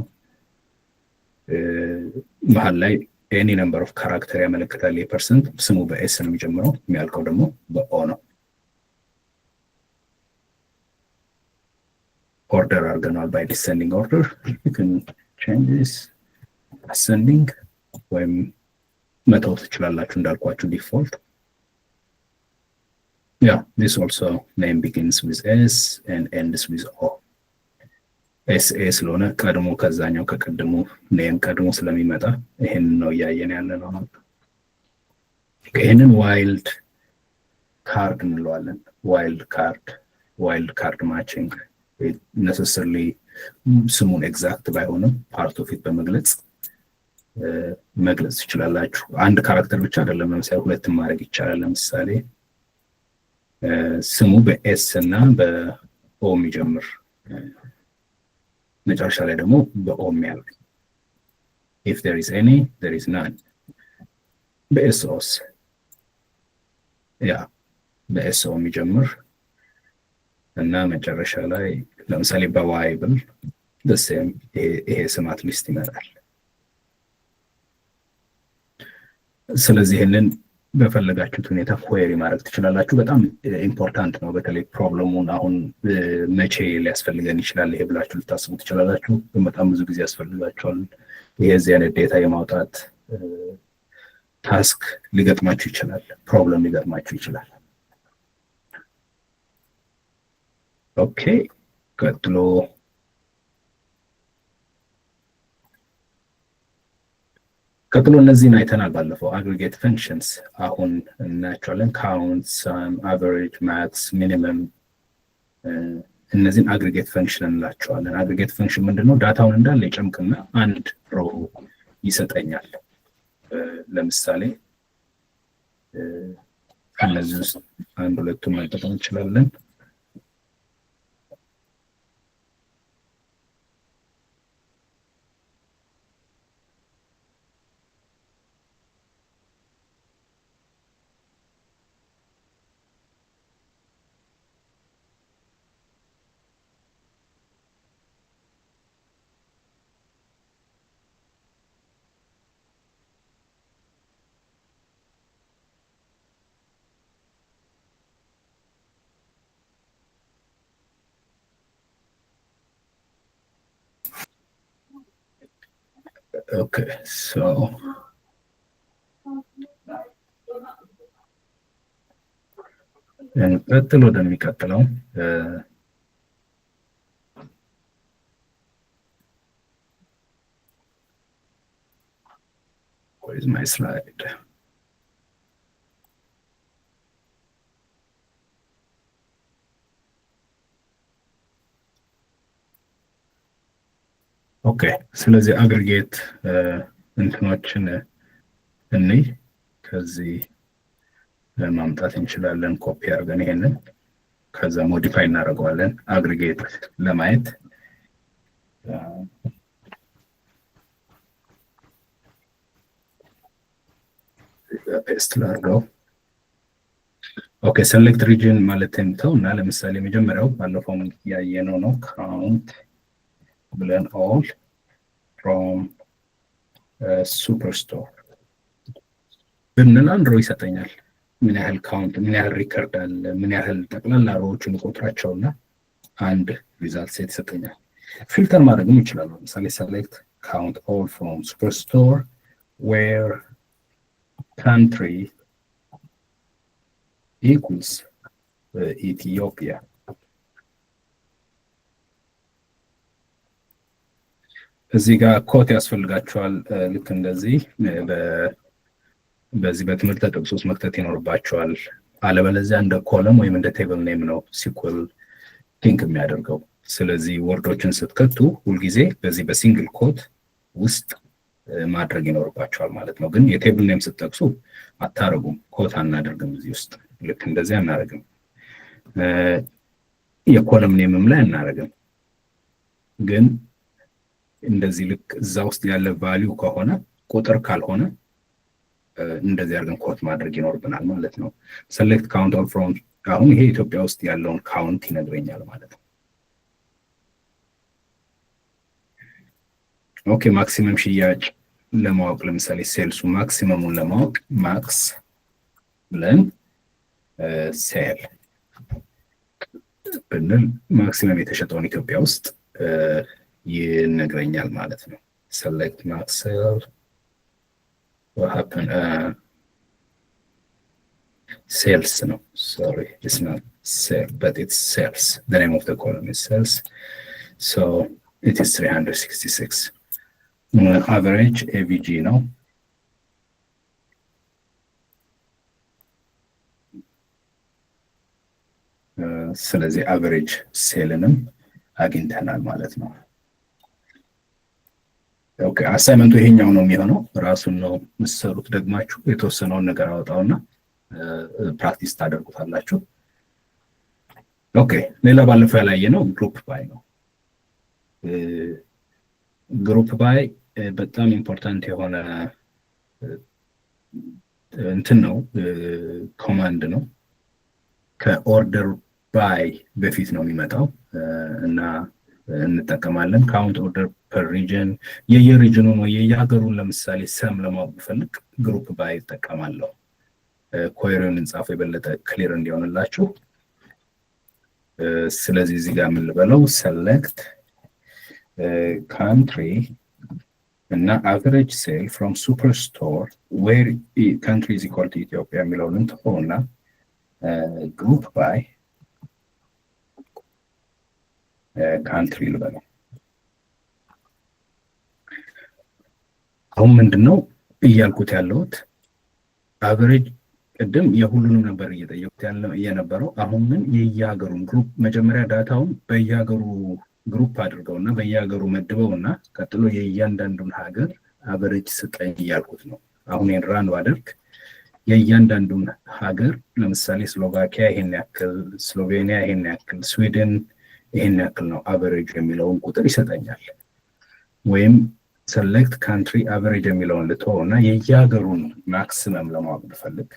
መሀል ላይ ኤኒ ነምበር ኦፍ ካራክተር ያመለክታል። የፐርሰንት ስሙ በኤስ ነው የሚጀምረው፣ የሚያልቀው ደግሞ በኦ ነው። ኦርደር አድርገናል ባይ ዲሰንዲንግ ኦርደር። you can change this ascending ወይም መተው ትችላላችሁ እንዳልኳችሁ ዲፎልት። Yeah, this also name begins with S and ends with O. SA ስለሆነ ቀድሞ ከዛኛው ከቀድሞ ኔም ቀድሞ ስለሚመጣ ይሄን ነው እያየን ያለ ነው። ይሄንን ዋይልድ ካርድ እንለዋለን። ዋይልድ ካርድ ማቺንግ ነሰሰርሊ ስሙን ኤግዛክት ባይሆንም ፓርት ኦፍ ኢት በመግለጽ መግለጽ ትችላላችሁ። አንድ ካራክተር ብቻ አይደለም፣ ለምሳሌ ሁለትም ማድረግ ይቻላል። ለምሳሌ ስሙ በኤስ እና በኦ የሚጀምር መጨረሻ ላይ ደግሞ በኦ የሚያልቅ if there is any there is none በኤስኦስ ያ በኤስኦ የሚጀምር እና መጨረሻ ላይ ለምሳሌ በዋይ ብል ደሴም ይሄ ስም አትሊስት ይመጣል። ስለዚህ ይሄንን በፈለጋችሁት ሁኔታ ኳየሪ ማድረግ ትችላላችሁ። በጣም ኢምፖርታንት ነው። በተለይ ፕሮብለሙን አሁን መቼ ሊያስፈልገን ይችላል ይሄ ብላችሁ ልታስቡ ትችላላችሁ። በጣም ብዙ ጊዜ ያስፈልጋችኋል። ይሄ እዚህ አይነት ዴታ የማውጣት ታስክ ሊገጥማችሁ ይችላል፣ ፕሮብለም ሊገጥማችሁ ይችላል። ኦኬ ቀጥሎ እነዚህን አይተናል ባለፈው። አግሪጌት ፈንክሽንስ አሁን እናያቸዋለን። ካውንት፣ ሰም፣ አቨሬጅ፣ ማክስ፣ ሚኒመም እነዚህን አግሪጌት ፈንክሽን እንላቸዋለን። አግሪጌት ፈንክሽን ምንድነው? ዳታውን እንዳለ ይጨምቅና አንድ ሮ ይሰጠኛል። ለምሳሌ ከነዚህ ውስጥ አንድ ሁለቱን መጠቀም እንችላለን። Okay, so ቀጥሎ ወደሚቀጥለው where is my slide? ኦኬ ስለዚህ አግሪጌት እንትኖችን እንይ ከዚህ ማምጣት እንችላለን። ኮፒ አድርገን ይሄንን ከዛ ሞዲፋይ እናደርገዋለን አግሪጌት ለማየት። ፔስት ላድርገው። ኦኬ ሴሌክት ሪጅን ማለት ነው እና ለምሳሌ መጀመሪያው ባለፈው ያየነው ነው ካውንት ብለን all from superstore ብንል አንድ ሮ ይሰጠኛል። ምን ያህል ካውንት፣ ምን ያህል ሪከርድ አለ፣ ምን ያህል ጠቅላላ ሮዎችን ቁጥራቸውና አንድ ሪዛልት ሴት ይሰጠኛል። ፊልተር ማድረግም ይችላል። ለምሳሌ select count all from superstore where country equals Ethiopia እዚህ ጋር ኮት ያስፈልጋቸዋል። ልክ እንደዚህ በዚህ በትምህርት ጥቅስ ውስጥ መክተት ይኖርባቸዋል። አለበለዚያ እንደ ኮለም ወይም እንደ ቴብል ኔም ነው ሲኩዌል ቲንክ የሚያደርገው። ስለዚህ ወርዶችን ስትከቱ ሁልጊዜ በዚህ በሲንግል ኮት ውስጥ ማድረግ ይኖርባቸዋል ማለት ነው። ግን የቴብል ኔም ስትጠቅሱ አታረጉም፣ ኮት አናደርግም። እዚህ ውስጥ ልክ እንደዚህ አናረግም። የኮለም ኔምም ላይ አናረግም። ግን እንደዚህ ልክ እዛ ውስጥ ያለ ቫልዩ ከሆነ ቁጥር ካልሆነ እንደዚህ አድርገን ኮት ማድረግ ይኖርብናል ማለት ነው። select count all from አሁን ይሄ ኢትዮጵያ ውስጥ ያለውን ካውንት ይነግረኛል ማለት ነው። ኦኬ ማክሲመም ሽያጭ ለማወቅ ለምሳሌ ሴልሱ ማክሲመሙን ለማወቅ ማክስ ብለን ሴል ብንል ማክሲመም የተሸጠውን ኢትዮጵያ ውስጥ ይነግረኛል ማለት ነው። select max sale what happened sales no sorry it's not sale but it's sales, the name of the column is sales, so it is 366. Average AVG ነው . ስለዚህ አቨሬጅ ሴልንም አግኝተናል ማለት ነው። ኦኬ አሳይመንቱ ይሄኛው ነው የሚሆነው። ራሱን ነው የምትሰሩት ደግማችሁ የተወሰነውን ነገር አወጣውና ፕራክቲስ ታደርጉታላችሁ። ኦኬ ሌላ ባለፈው ያላየነው ግሩፕ ባይ ነው። ግሩፕ ባይ በጣም ኢምፖርታንት የሆነ እንትን ነው፣ ኮማንድ ነው። ከኦርደር ባይ በፊት ነው የሚመጣው እና እንጠቀማለን። ካውንት ኦርደር ፐር ሪጅን፣ የየሪጅኑን ወይ የየሀገሩን ለምሳሌ ሰም ለማወቅ ብፈልግ ግሩፕ ባይ እጠቀማለሁ። ኮየሪውን እንጻፈው የበለጠ ክሊር እንዲሆንላችሁ። ስለዚህ እዚህ ጋር ምን ልበለው፣ ሰሌክት ካንትሪ እና አቨሬጅ ሴል ፍሮም ሱፐርስቶር ዌር ካንትሪ ኢዝ ኢኳል ቱ ኢትዮጵያ የሚለውን እንትሆና ግሩፕ ባይ ካንትሪ ልበለው። አሁን ምንድነው እያልኩት ያለሁት አቨሬጅ ቅድም የሁሉንም ነበር እየጠየቁት ያለው የነበረው። አሁን ግን የየሀገሩን ግሩፕ መጀመሪያ ዳታውን በየሀገሩ ግሩፕ አድርገውና በየሀገሩ መድበውና ቀጥሎ የእያንዳንዱን ሀገር አቨሬጅ ስጠኝ እያልኩት ነው። አሁን ራን ባደርግ የእያንዳንዱን ሀገር ለምሳሌ ስሎቫኪያ ይሄን ያክል፣ ስሎቬኒያ ይሄን ያክል፣ ስዊድን ይሄን ያክል ነው አቨሬጅ የሚለውን ቁጥር ይሰጠኛል። ወይም ሰሌክት ካንትሪ አቨሬጅ የሚለውን ልተውና የየሀገሩን ማክሲመም ለማወቅ ብፈልግ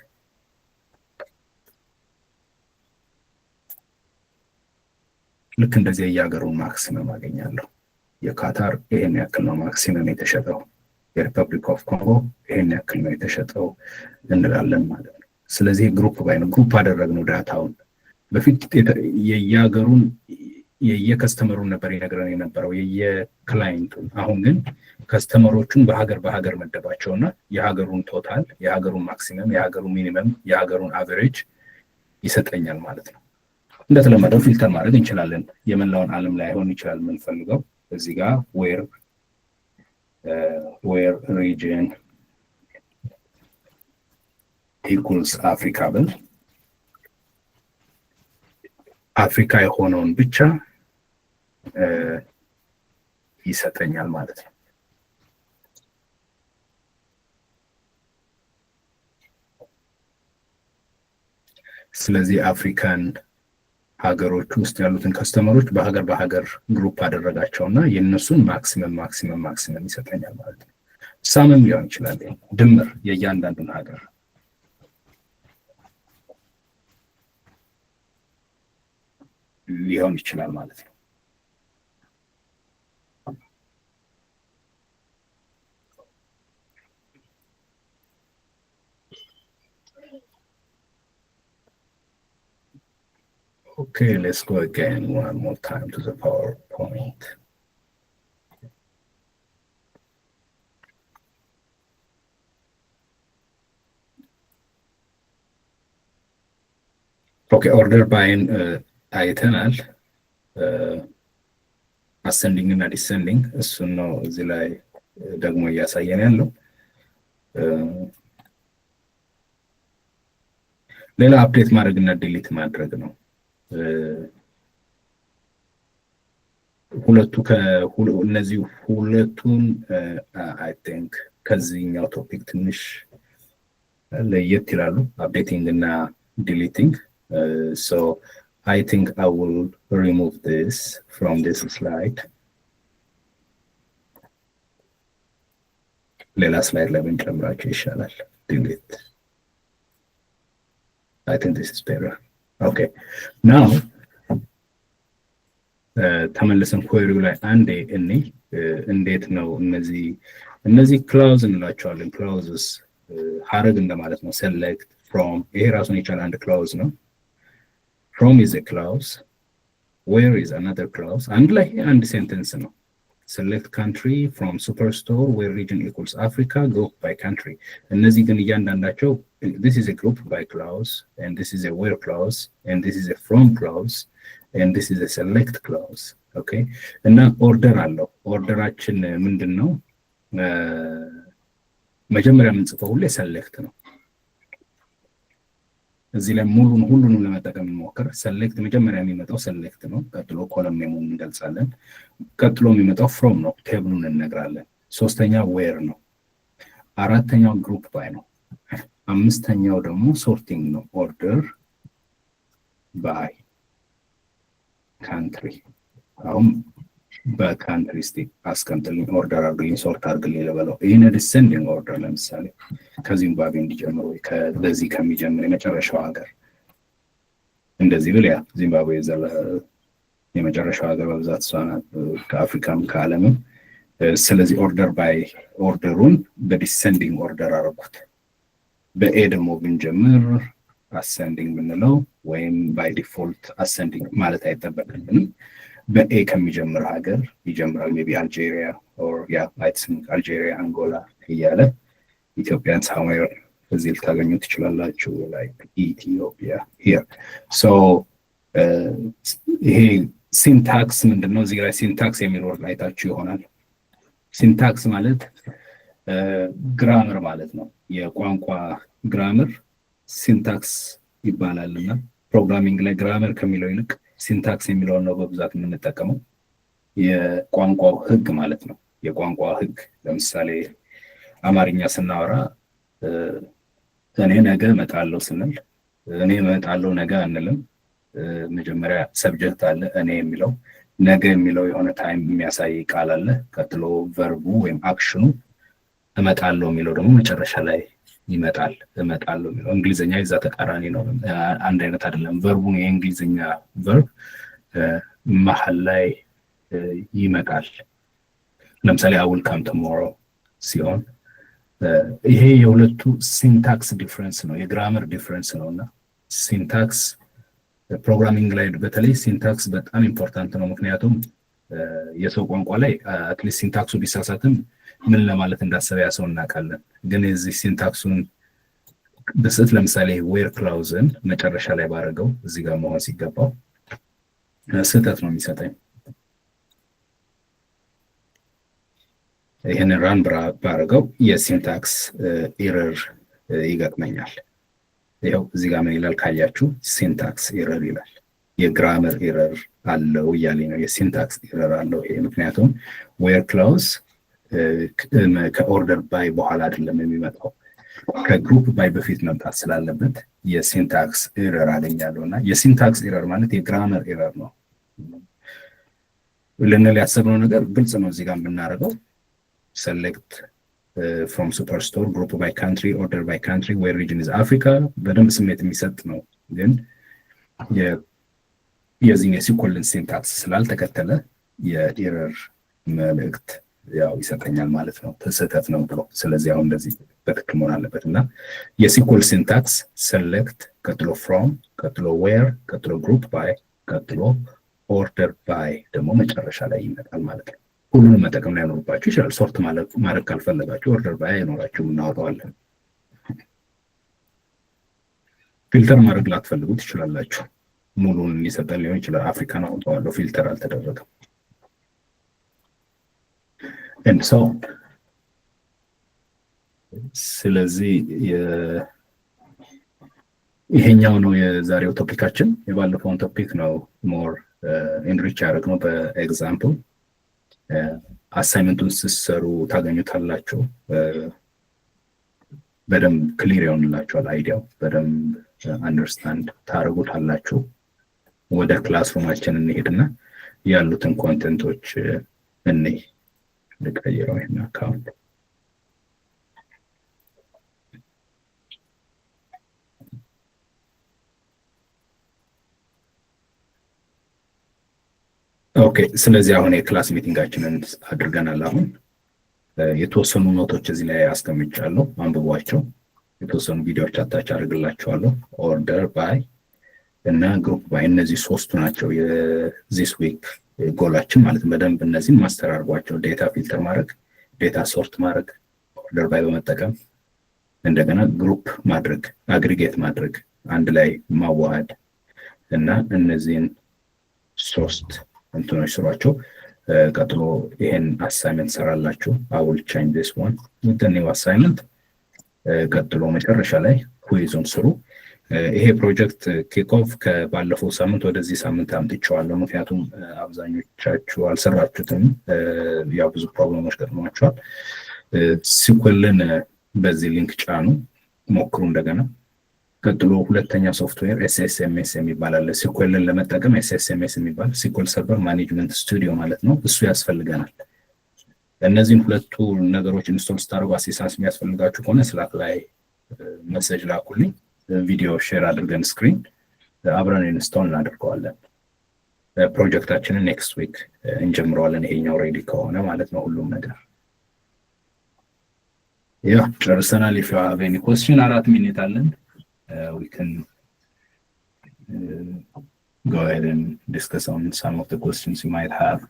ልክ እንደዚህ የየሀገሩን ማክሲመም አገኛለሁ። የካታር ይሄን ያክል ነው ማክሲመም የተሸጠው፣ የሪፐብሊክ ኦፍ ኮንጎ ይሄን ያክል ነው የተሸጠው እንላለን ማለት ነው። ስለዚህ ግሩፕ ባይ ነው። ግሩፕ አደረግነው ዳታውን። በፊት የየሀገሩን የየከስተመሩን ነበር ይነግረን የነበረው የየክላይንቱን። አሁን ግን ከስተመሮቹን በሀገር መደባቸውና የሀገሩን ቶታል፣ የሀገሩን ማክሲመም፣ የሀገሩን ሚኒመም፣ የሀገሩን አቨሬጅ ይሰጠኛል ማለት ነው። እንደተለመደው ፊልተር ማድረግ እንችላለን። የመላውን ዓለም ላይ ሆን ይችላል የምንፈልገው። እዚህ ጋር ዌር ሪጅን ኢኩልስ አፍሪካ ብል አፍሪካ የሆነውን ብቻ ይሰጠኛል ማለት ነው። ስለዚህ አፍሪካን ሀገሮች ውስጥ ያሉትን ከስተመሮች በሀገር ግሩፕ አደረጋቸውና የነሱን ማክሲመም ይሰጠኛል ማለት ነው። ሳምም ሊሆን ይችላል፣ ድምር የእያንዳንዱን ሀገር ሊሆን ይችላል ማለት ነው። Okay, let's go again one more time to the PowerPoint. Okay, order by አይተናል። አሰንዲንግ እና ዲሰንዲንግ እሱን ነው እዚህ ላይ ደግሞ እያሳየን ያለው። ሌላ አፕዴት ማድረግ እና ዲሊት ማድረግ ነው። እነዚህ ሁለቱን አይ ቲንክ ከዚህኛው ቶፒክ ትንሽ ለየት ይላሉ፣ አፕዴቲንግ እና ዲሊቲንግ። so I think I will remove this from this slide. ሌላ ስላይድ ላይ ብንጨምራቸው ይሻላል። delete. I think this is better. Okay, now ተመልሰን ኮሪው ላይ አንዴ እንዴት ነው እነዚህ ክላውዝ እንላቸዋለን። ክላውዝስ ሀረግ እንደማለት ነው። select from ይሄ ራሱን የቻለ አንድ ክላውዝ ነው። from is a clause, where is another clause, and ላይ አንድ ሴንተንስ ነው። select country from superstore where region equals Africa, group by country. እነዚህ ግን እያንዳንዳቸው this is a group by clause, and this is a where clause, and this is a from clause, and this is a select clause. okay, እና ኦርደር አለው። ኦርደራችን ምንድነው? መጀመሪያ የምንጽፈው ሁሌ select ነው። እዚህ ላይ ሁሉንም ለመጠቀም እንሞክር። ሰሌክት መጀመሪያ የሚመጣው ሰሌክት ነው። ቀጥሎ ኮለም ኔሙን እንገልጻለን። ቀጥሎ የሚመጣው ፍሮም ነው፣ ቴብሉን እንነግራለን። ሶስተኛ ዌር ነው። አራተኛው ግሩፕ ባይ ነው። አምስተኛው ደግሞ ሶርቲንግ ነው፣ ኦርደር ባይ ካንትሪ። አሁን በካንትሪ እስቲ አስቀምጥልኝ፣ ኦርደር አድርግልኝ፣ ሶርት አድርግልኝ ልበለው። ይህን ዲሰንዲንግ ኦርደር ለምሳሌ ከዚምባብዌ እንዲጀምር ወይ በዚህ ከሚጀምር የመጨረሻው ሀገር እንደዚህ ብል ያ ዚምባብዌ የመጨረሻው ሀገር በብዛት እሷ ናት፣ ከአፍሪካም ከዓለምም። ስለዚህ ኦርደር ባይ ኦርደሩን በዲሰንዲንግ ኦርደር አደረኩት። በኤ ደግሞ ብንጀምር አሰንዲንግ ብንለው ወይም ባይ ዲፎልት አሰንዲንግ ማለት አይጠበቅብንም። በኤ ከሚጀምር ሀገር ይጀምራል። ሜቢ አልጄሪያ ኦር ያ አልጄሪያ፣ አንጎላ እያለ ኢትዮጵያን ሳሙኤል እዚህ ልታገኙ ትችላላችሁ። ላይክ ኢትዮጵያ ሂር። ሶ ይሄ ሲንታክስ ምንድነው? እዚህ ላይ ሲንታክስ የሚል ወርድ አይታችሁ ይሆናል። ሲንታክስ ማለት ግራመር ማለት ነው። የቋንቋ ግራመር ሲንታክስ ይባላልና ፕሮግራሚንግ ላይ ግራመር ከሚለው ይልቅ ሲንታክስ የሚለውን ነው በብዛት የምንጠቀመው። የቋንቋው ህግ ማለት ነው። የቋንቋ ህግ ለምሳሌ አማርኛ ስናወራ እኔ ነገ እመጣለሁ ስንል እኔ እመጣለሁ ነገ አንልም። መጀመሪያ ሰብጀክት አለ እኔ የሚለው፣ ነገ የሚለው የሆነ ታይም የሚያሳይ ቃል አለ። ቀጥሎ ቨርቡ ወይም አክሽኑ እመጣለሁ የሚለው ደግሞ መጨረሻ ላይ ይመጣል። እመጣለሁ የሚለው እንግሊዝኛ የዛ ተቃራኒ ነው፣ አንድ አይነት አይደለም። ቨርቡን የእንግሊዝኛ ቨርብ መሀል ላይ ይመጣል። ለምሳሌ I will come tomorrow ሲሆን ይሄ የሁለቱ ሲንታክስ ዲፍረንስ ነው፣ የግራመር ዲፍረንስ ነው። እና ሲንታክስ ፕሮግራሚንግ ላይ በተለይ ሲንታክስ በጣም ኢምፖርታንት ነው። ምክንያቱም የሰው ቋንቋ ላይ አትሊስት ሲንታክሱ ቢሳሳትም ምን ለማለት እንዳሰበ ያ ሰው እናውቃለን። ግን የዚህ ሲንታክሱን በስህተት ለምሳሌ ዌር ክላውዝን መጨረሻ ላይ ባረገው እዚህ ጋር መሆን ሲገባው ስህተት ነው የሚሰጠኝ። ይህንን ራን ባረገው የሲንታክስ ኤረር ይገጥመኛል። ይኸው እዚህ ጋር ምን ይላል ካያችሁ፣ ሲንታክስ ኤረር ይላል። የግራመር ኤረር አለው እያለኝ ነው። የሲንታክስ ኤረር አለው ይሄ። ምክንያቱም ዌር ክላውዝ ከኦርደር ባይ በኋላ አይደለም የሚመጣው፣ ከግሩፕ ባይ በፊት መምጣት ስላለበት የሲንታክስ ኤረር አገኛለሁ። እና የሲንታክስ ኤረር ማለት የግራመር ኤረር ነው ልንል ያሰብነው ነገር ግልጽ ነው። እዚህ ጋር የምናደርገው select from superstore, group by country, order by country, where region is Africa በደንብ ስሜት የሚሰጥ ነው። ግን የዚህን የሲኮልን ሲንታክስ ስላልተከተለ የኤረር መልእክት ያው ይሰጠኛል ማለት ነው፣ ስህተት ነው ብሎ። ስለዚህ አሁን እንደዚህ በትክክል መሆን አለበት። እና የሲኮል ሲንታክስ select፣ ቀጥሎ from፣ ቀጥሎ where፣ ቀጥሎ group by፣ ቀጥሎ order by ደግሞ መጨረሻ ላይ ይመጣል ማለት ነው። ሁሉንም መጠቀም ላይ ኖርባችሁ ይችላል። ሶርት ማድረግ ካልፈለጋችሁ ኦርደር ባይ አይኖራችሁም፣ እናወጣዋለን። ፊልተር ማድረግ ላትፈልጉ ትችላላችሁ። ሙሉን ሊሰጠን ሊሆን ይችላል። አፍሪካን አውጣዋለሁ፣ ፊልተር አልተደረገም። and so ስለዚህ ይሄኛው ነው የዛሬው ቶፒካችን። የባለፈውን ቶፒክ ነው ሞር ኢንሪች ያደረግነው በኤግዛምፕል። አሳይመንቱን ስትሰሩ ታገኙታላችሁ። በደንብ ክሊር ይሆንላችኋል። አይዲያው በደንብ አንደርስታንድ ታደርጉታላችሁ። ወደ ክላስሩማችን እንሄድና ያሉትን ኮንቴንቶች እንይ። ልቀይረው ይሄን አካውንት። ኦኬ፣ ስለዚህ አሁን የክላስ ሚቲንጋችንን አድርገናል። አሁን የተወሰኑ ኖቶች እዚህ ላይ አስቀምጫለሁ፣ አንብቧቸው። የተወሰኑ ቪዲዮዎች አታች አድርግላችኋለሁ። ኦርደር ባይ እና ግሩፕ ባይ፣ እነዚህ ሶስቱ ናቸው የዚስ ዊክ ጎላችን ማለት ነው። በደንብ እነዚህን ማስተር አድርጓቸው። ዴታ ፊልተር ማድረግ፣ ዴታ ሶርት ማድረግ ኦርደር ባይ በመጠቀም እንደገና ግሩፕ ማድረግ፣ አግሪጌት ማድረግ፣ አንድ ላይ ማዋሃድ እና እነዚህን ሶስት እንትኖች ስሯቸው። ቀጥሎ ይሄን አሳይመንት ሰራላችሁ። I will change this one with the new assignment። ቀጥሎ መጨረሻ ላይ ኩዊዙን ስሩ። ይሄ ፕሮጀክት ኪክ ኦፍ ከባለፈው ሳምንት ወደዚህ ሳምንት አምጥቼዋለሁ። ምክንያቱም አብዛኞቻችሁ አልሰራችሁትም፣ ያው ብዙ ፕሮብሌሞች ገጥሟቸዋል። ሲኩልን በዚህ ሊንክ ጫኑ፣ ሞክሩ እንደገና። ቀጥሎ ሁለተኛ ሶፍትዌር ኤስኤስኤምኤስ የሚባል አለ። ሲኩልን ለመጠቀም ኤስኤስኤምኤስ የሚባል ሲኩል ሰርቨር ማኔጅመንት ስቱዲዮ ማለት ነው። እሱ ያስፈልገናል። እነዚህን ሁለቱ ነገሮች ኢንስቶል ስታደርጉ አሲስታንስ የሚያስፈልጋችሁ ከሆነ ስላክ ላይ ሜሴጅ ላኩልኝ። ቪዲዮ ሼር አድርገን ስክሪን አብረን ኢንስቶል እናደርገዋለን። ፕሮጀክታችንን ኔክስት ዊክ እንጀምረዋለን። ይሄኛው ሬዲ ከሆነ ማለት ነው ሁሉም ነገር። ያ ጨርሰናል። if you have any question 4 ሚኒት አለን። We can go ahead and discuss on some of the questions you might have.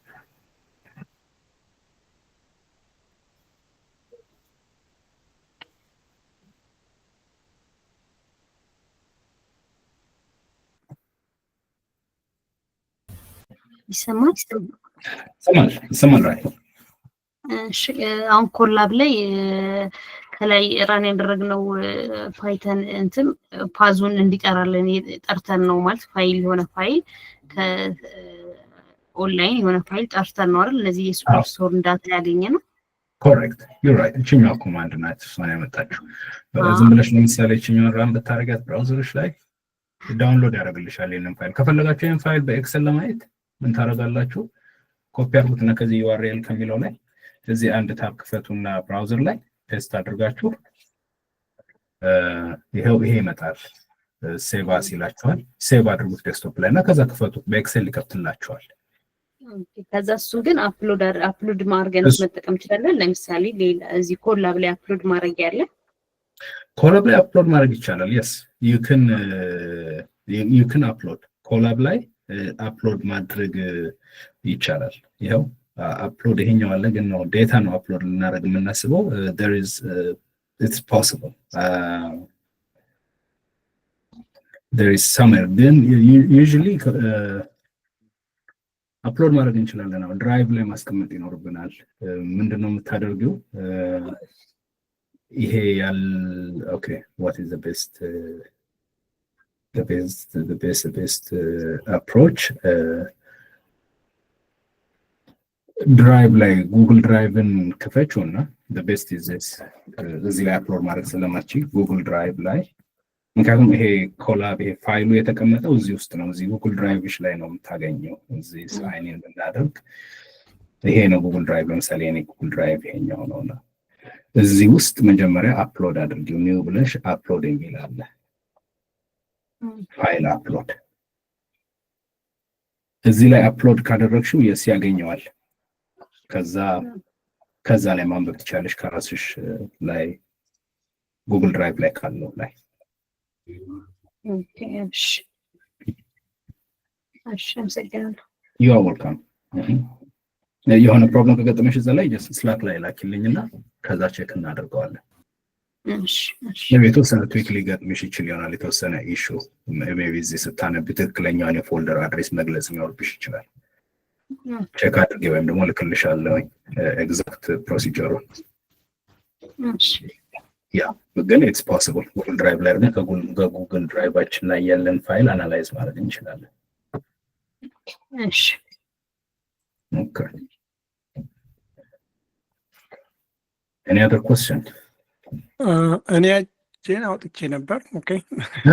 ይሰማል right? አሁን ኮላብ ላይ ከላይ ራን ያደረግነው ፓይተን እንትን ፓዙን እንዲጠራልን ጠርተን ነው ማለት ፋይል የሆነ ፋይል ከኦንላይን የሆነ ፋይል ጠርተን ነው አይደል? እነዚህ የሱፐርሶር ዳታ ያገኘ ነው። ኮሬክት you're right። እቺኛው ኮማንድ ናት እሷን ያመጣችው። ዝም ብለሽ ለምሳሌ እቺኛውን ራን ብታረጋት ብራውዘርሽ ላይ ዳውንሎድ ያደርግልሻል ይሄንን ፋይል። ከፈለጋችሁ ይሄን ፋይል በኤክሰል ለማየት ምን ታረጋላችሁ? ኮፒ አድርጉትና ከዚህ URL ከሚለው ላይ እዚህ አንድ ታብ ክፈቱና ብራውዘር ላይ ፔስት አድርጋችሁ ይሄው ይሄ ይመጣል። ሴቭ አስ ይላችኋል። ሴቭ አድርጉት ዴስክቶፕ ላይ እና ከዛ ክፈቱት፣ በኤክሰል ይከፍትላችኋል። ከዛ እሱ ግን አፕሎድ ማድረግ መጠቀም ይችላል። ለምሳሌ ሌላ እዚህ ኮላብ ላይ አፕሎድ ማድረግ ያለ ኮላብ ላይ አፕሎድ ማድረግ ይቻላል። yes you can upload ኮላብ ላይ አፕሎድ ማድረግ ይቻላል። ይሄው አፕሎድ ይሄኛው አለ ግን ነው ዴታ ነው አፕሎድ ልናደርግ የምናስበው። there is it's possible there is somewhere then usually አፕሎድ ማድረግ እንችላለን። አሁን ድራይቭ ላይ ማስቀመጥ ይኖርብናል። ምንድነው የምታደርጊው? ይሄ okay what is the best approach? ድራይቭ ላይ ጉግል ድራይቭን ከፈችውና the best is this እዚህ ላይ አፕሎድ ማድረግ ስለማትችል ጉግል ድራይቭ ላይ፣ ምክንያቱም ይሄ ኮላብ ይሄ ፋይሉ የተቀመጠው እዚህ ውስጥ ነው። እዚህ ጉግል ድራይቭሽ ላይ ነው የምታገኘው። እዚህ ሳይን ኢን ብናደርግ ይሄ ነው ጉግል ድራይቭ። ለምሳሌ እኔ ጉግል ድራይቭ ይሄኛው ነውና እዚህ ውስጥ መጀመሪያ አፕሎድ አድርጊው። ኒው ብለሽ አፕሎድ የሚል አለ። ፋይል አፕሎድ እዚህ ላይ አፕሎድ ካደረግሽው የስ ያገኘዋል። ከዛ ላይ ማንበብ ትችላለሽ ከራስሽ ላይ ጉግል ድራይቭ ላይ ካለው ላይ። ኦኬ እሺ አመሰግናለሁ። you are welcome። የሆነ ፕሮብለም ከገጠመሽ እዛ ላይ ጀስት ስላክ ላይ ላኪልኝና ከዛ ቼክ እናደርገዋለን። እሺ የተወሰነ ትዊክ ሊገጥምሽ ይችል ይሆናል። የተወሰነ ኢሹ ሜቢ እዚህ ስታነብ ትክክለኛውን የፎልደር አድሬስ መግለጽ ሊኖርብሽ ይችላል። ቼክ አድርጌ ወይም ደግሞ ልክልሻለሁ ኤግዛክት ፕሮሲጀሩን። ያ ግን ኢትስ ፖሲብል ጉግል ድራይቭ ላይ አድርገን ከጉግል ድራይቫችን ላይ ያለን ፋይል አናላይዝ ማድረግ እንችላለን። እሺ ኦኬ any other question? እኔ ጄን አውጥቼ ነበር። ኦኬ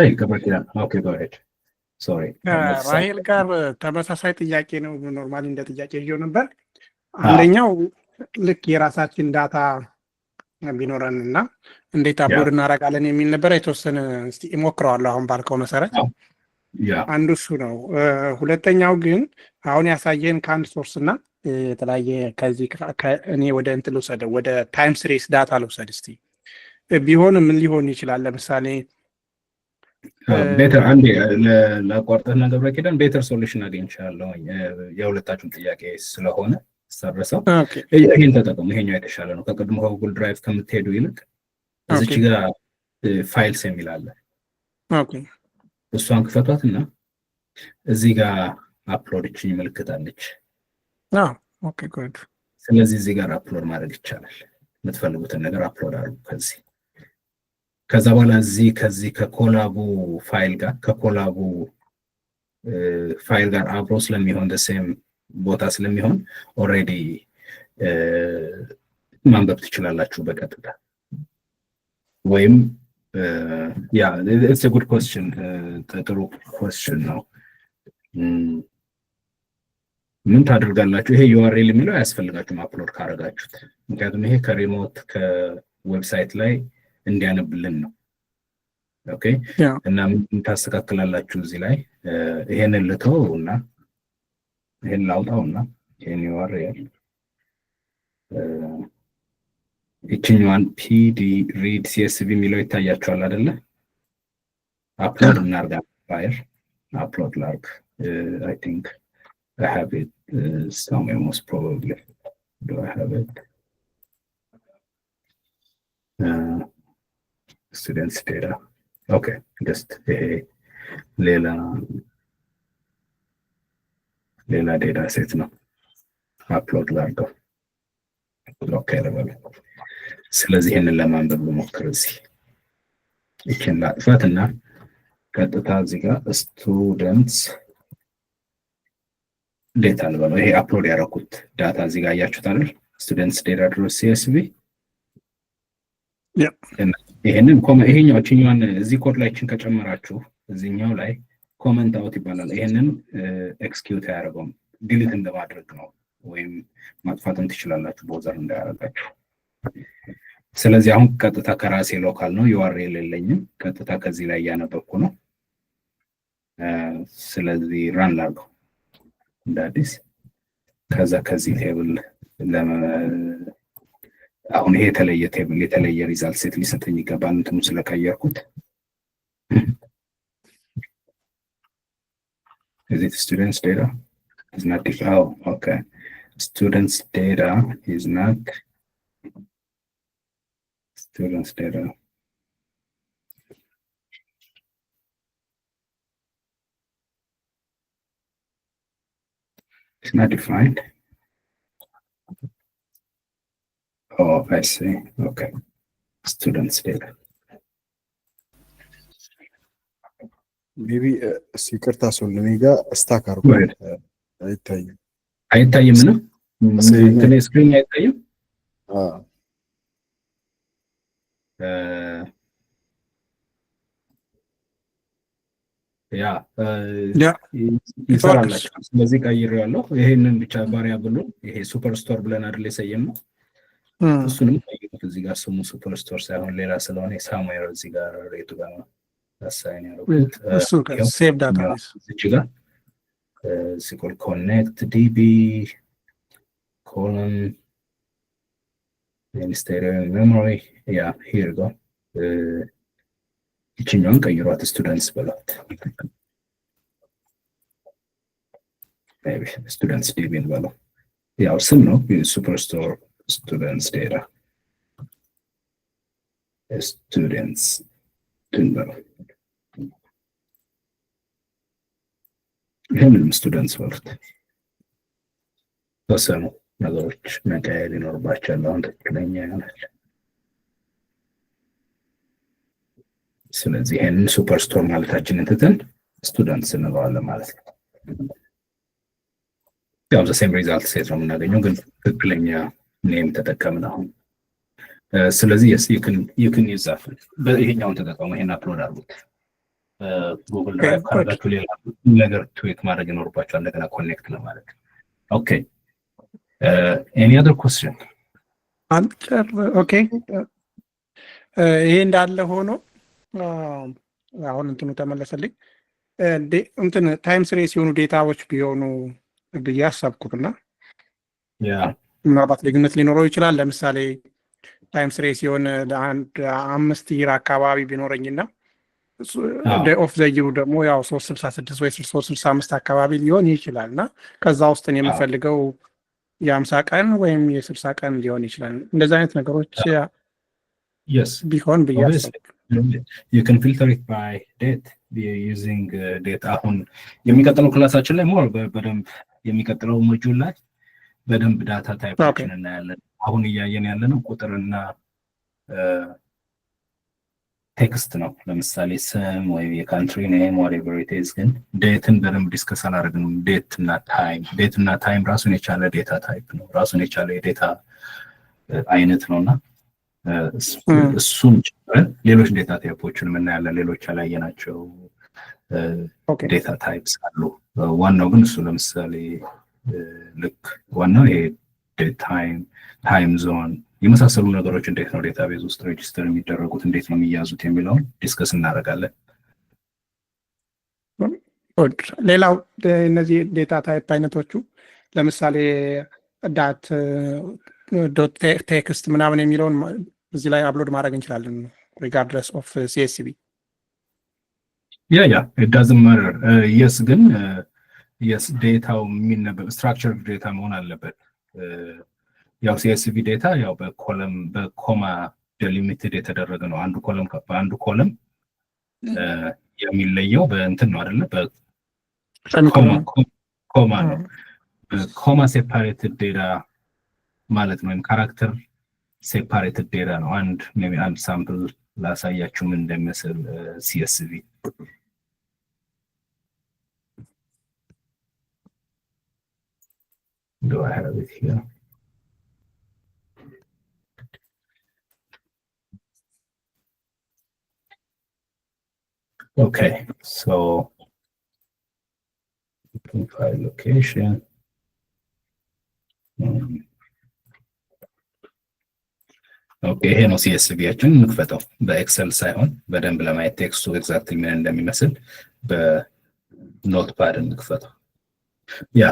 አይ ከበቂያ ኦኬ go ahead sorry ራሄል ጋር ተመሳሳይ ጥያቄ ነው። ኖርማሊ እንደ ጥያቄ ይዤው ነበር። አንደኛው ልክ የራሳችን ዳታ ቢኖረንና እንዴት አፕሎድ እናደርጋለን የሚል ነበር። የተወሰነ እስቲ እሞክረዋለሁ አሁን ባልከው መሰረት። አንዱ እሱ ነው። ሁለተኛው ግን አሁን ያሳየን ከአንድ ሶርስ እና የተለያየ ከዚህ እኔ ወደ እንትን ልውሰድ ወደ ታይም ሲሪስ ዳታ ልውሰድ እስቲ ቢሆን ምን ሊሆን ይችላል? ለምሳሌ ቤተር አንዴ ለቋርጠና ገብረ ኪዳን ቤተር ሶሉሽን አግኝቻለሁ። የሁለታችሁም ጥያቄ ስለሆነ ሰርሰው ይሄን ተጠቅሙ። ይሄኛው የተሻለ ነው። ከቀድሞ ጉግል ድራይቭ ከምትሄዱ ይልቅ እዚች ጋር ፋይልስ የሚል አለ። ኦኬ እሷን ክፈቷትና እዚህ ጋር አፕሎድ እቺ ምልክት አለች። ኦኬ ጉድ። ስለዚህ እዚህ ጋር አፕሎድ ማድረግ ይቻላል። የምትፈልጉትን ነገር አፕሎድ አድርጉ። ከዛ በኋላ ከዚህ ከኮላቡ ፋይል ጋር አብሮ ስለሚሆን ሴም ቦታ ስለሚሆን ኦልሬዲ ማንበብ ትችላላችሁ በቀጥታ ወይም ያ it's a good question ጥሩ question ነው። ምን ታደርጋላችሁ? ይሄ URL የሚለው አያስፈልጋችሁም አፕሎድ ካረጋችሁት፣ ምክንያቱም ይሄ ከሪሞት ከዌብሳይት ላይ እንዲያነብልን ነው። ኦኬ እና ምን ታስተካክላላችሁ እዚህ ላይ ይሄንን ልተውና ይሄን ላውጣውና ይሄን URL ይችኛዋን PD read CSV የሚለው ይታያችኋል አይደለ? አፕሎድ እናርጋ ፋይል አፕሎድ ላርግ I think I have it somewhere most probably. Do I have it? Students data. Okay, just ሌላ ዴታ ሴት ነው አፕሎድ ላድርገው። ኦኬ ለበለ። ስለዚህ ይሄንን ለማንበብ ልሞክር። እዚህ ይሄን ላጥፋትና ቀጥታ እዚህ ጋር ስቱደንትስ ዴታ ልበለው። ይሄ አፕሎድ ያደረኩት ዳታ እዚህ ጋር አያችሁት አይደል? ስቱደንትስ ዴታ ድሮስ CSV ይሄንን ይሄኛውን እዚህ ኮድ ላይችን ከጨመራችሁ እዚህኛው ላይ ኮመንት አውት ይባላል። ይሄንን ኤክስኪዩት አያደርገውም፣ ዲሊት እንደማድረግ ነው፣ ወይም ማጥፋትም ትችላላችሁ ቦዘር እንዳያደርጋችሁ። ስለዚህ አሁን ቀጥታ ከራሴ ሎካል ነው URL የለኝም፣ ቀጥታ ከዚህ ላይ እያነበብኩ ነው። ስለዚህ ራን ላድርገው እንደ አዲስ። ከዛ ከዚህ ቴብል አሁን ይሄ የተለየ ቴብል የተለየ ሪዛልት ሴት ሊሰጠኝ ይገባል እንትኑ ስለቀየርኩት። Is it students data? Is not oh okay. Students data is not students data. It's not defined. Oh, I see. Okay. Students data. ሜቢ ይቅርታ እኔ ጋር ስታክ አርጎ አይታይም ነው ስክሪን አይታይም። ይሰራል። ስለዚህ ቀይሬዋለሁ። ይሄንን ብቻ ቫሪያብሉ ይሄ ሱፐርስቶር ብለን አይደል የሰየመው፣ እሱንም ቀይሩት። እዚህ ጋር ስሙ ሱፐርስቶር ሳይሆን ሌላ ስለሆነ ሳሙኤል እዚህ ጋር ሬቱ ጋር ነው አሳይን ያደረኩት። እሱ ሴቭ ዳታቤዝ እዚህ ጋር ሲኮል ኮኔክት ዲቢ ኮለን ሚኒስቴሪያል ሜሞሪ ያ ሂር ጎ ይችኛውን ቀይሯት ስቱደንትስ በሏት። ስቱደንትስ ዲቢ እንበለው፣ ያው ስም ነው ሱፐርስቶር ስቱደንትስ ዴታ ስቱደንትስ እንበለው። ይህንንም ስቱደንትስ በሉት። ተወሰኑ ነገሮች መቀየር ይኖርባቸዋል። አሁን ትክክለኛ ይሆናል። ስለዚህ ይሄንን ሱፐርስቶር ማለታችንን ትተን ስቱደንትስ እንለዋለን ማለት ነው። ያው ዘሴም ሪዛልት ሴት ነው የምናገኘው፣ ግን ትክክለኛ ኔም ተጠቀምን አሁን። ስለዚህ you can use that በይሄኛውን ተጠቀሙ። ይሄን አፕሎድ አድርጉት። ጉግል ድራይቭ ካርዳችሁ ሌላ ነገር ትዊት ማድረግ ይኖርባችኋል እንደገና ኮኔክት ለማድረግ። ኦኬ any other question? ኦኬ ይሄ እንዳለ ሆኖ አሁን እንትኑ ተመለሰልኝ። እንትን ታይም ሲሪስ የሆኑ ዴታዎች ቢሆኑ ብዬ አሰብኩትና ምናልባት ልዩነት ሊኖረው ይችላል። ለምሳሌ ታይም ሲሪስ የሆነ ለአንድ 5 ይር አካባቢ ቢኖረኝና ኦፍ ዘ ይሩ ደግሞ ያው 366 ወይ 365 አካባቢ ሊሆን ይችላልና ከዛ ውስጥ የምፈልገው የ50 ቀን ወይም የ60 ቀን ሊሆን ይችላል። እንደዛ አይነት ነገሮች yes ቢሆን ብያስ you can filter it by date using date። አሁን የሚቀጥለው ክላሳችን ላይ ሞር በደንብ የሚቀጥለው ሞጁል ላይ በደንብ ዳታ ታይፖችን እናያለን። አሁን እያየን ያለነው ቁጥርና ቴክስት ነው። ለምሳሌ ስም ወይ የካንትሪ ኔም whatever it is። ግን ዴትን በደንብ ዲስከስ አላደረግንም። ዴት እና ታይም ራሱን የቻለ ዴታ ታይፕ ነው፣ ራሱን የቻለ የዴታ አይነት ነውና እሱም ጨምረን ሌሎች ዴታ ታይፖችን እናያለን። ሌሎች ያላየናቸው ዴታ ታይፕስ አሉ። ዋናው ግን እሱ ለምሳሌ ልክ ዋናው ይሄ ታይም ዞን የመሳሰሉ ነገሮች እንዴት ነው ዴታቤዝ ውስጥ ሬጂስተር የሚደረጉት፣ እንዴት ነው የሚያዙት የሚለውን ዲስከስ እናደርጋለን። ሌላው እነዚህ ዴታ ታይፕ አይነቶቹ ለምሳሌ ዶት ቴክስት ምናምን የሚለውን እዚህ ላይ አፕሎድ ማድረግ እንችላለን ሪጋርድለስ ኦፍ ሲኤስቪ። ያ it doesn't matter yes ግን yes ዴታው የሚነበብ ስትራክቸር ዴታ መሆን አለበት። ያው ሲኤስቪ ዴታ ያው በኮማ ዴሊሚትድ የተደረገ ነው። አንዱ ኮለም የሚለየው በእንትን ነው አይደለ? በኮማ ነው። ኮማ ሴፓሬትድ ዴታ ማለት ነው፣ ወይም ካራክተር ሴፓሬትድ ዴታ ነው። አንድ ሳምፕል ላሳያችሁ ምን እንደሚመስል ሲኤስቪ። Do I have it here? Okay, so open file location. ኦኬ ይሄ ነው ሲኤስቪያችን። እንክፈተው በኤክሰል ሳይሆን በደንብ ለማየት ቴክስቱ ኤግዛክትሊ ምን እንደሚመስል በኖትፓድ እንክፈተው። ያ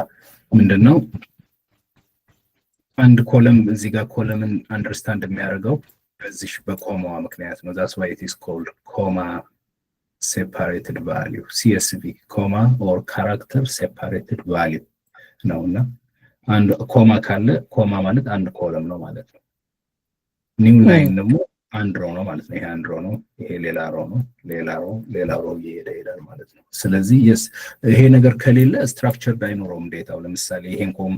ምንድነው አንድ ኮለም እዚህ ጋር ኮለምን አንደርስታንድ የሚያደርገው በዚህ በኮማዋ ምክንያት ነው። that's why it is called comma separated value CSV comma or character separated value ነውና አንድ ኮማ ካለ ኮማ ማለት አንድ ኮለም ነው ማለት ነው። ኒው ላይን ደግሞ አንድ ሮ ነው ማለት ነው። ይሄ አንድ ሮ ነው፣ ይሄ ሌላ ሮ ነው፣ ሌላ ሮ ይሄዳል ማለት ነው። ስለዚህ ይሄ ነገር ከሌለ ስትራክቸር አይኖረውም ዴታው። ለምሳሌ ይሄን ኮም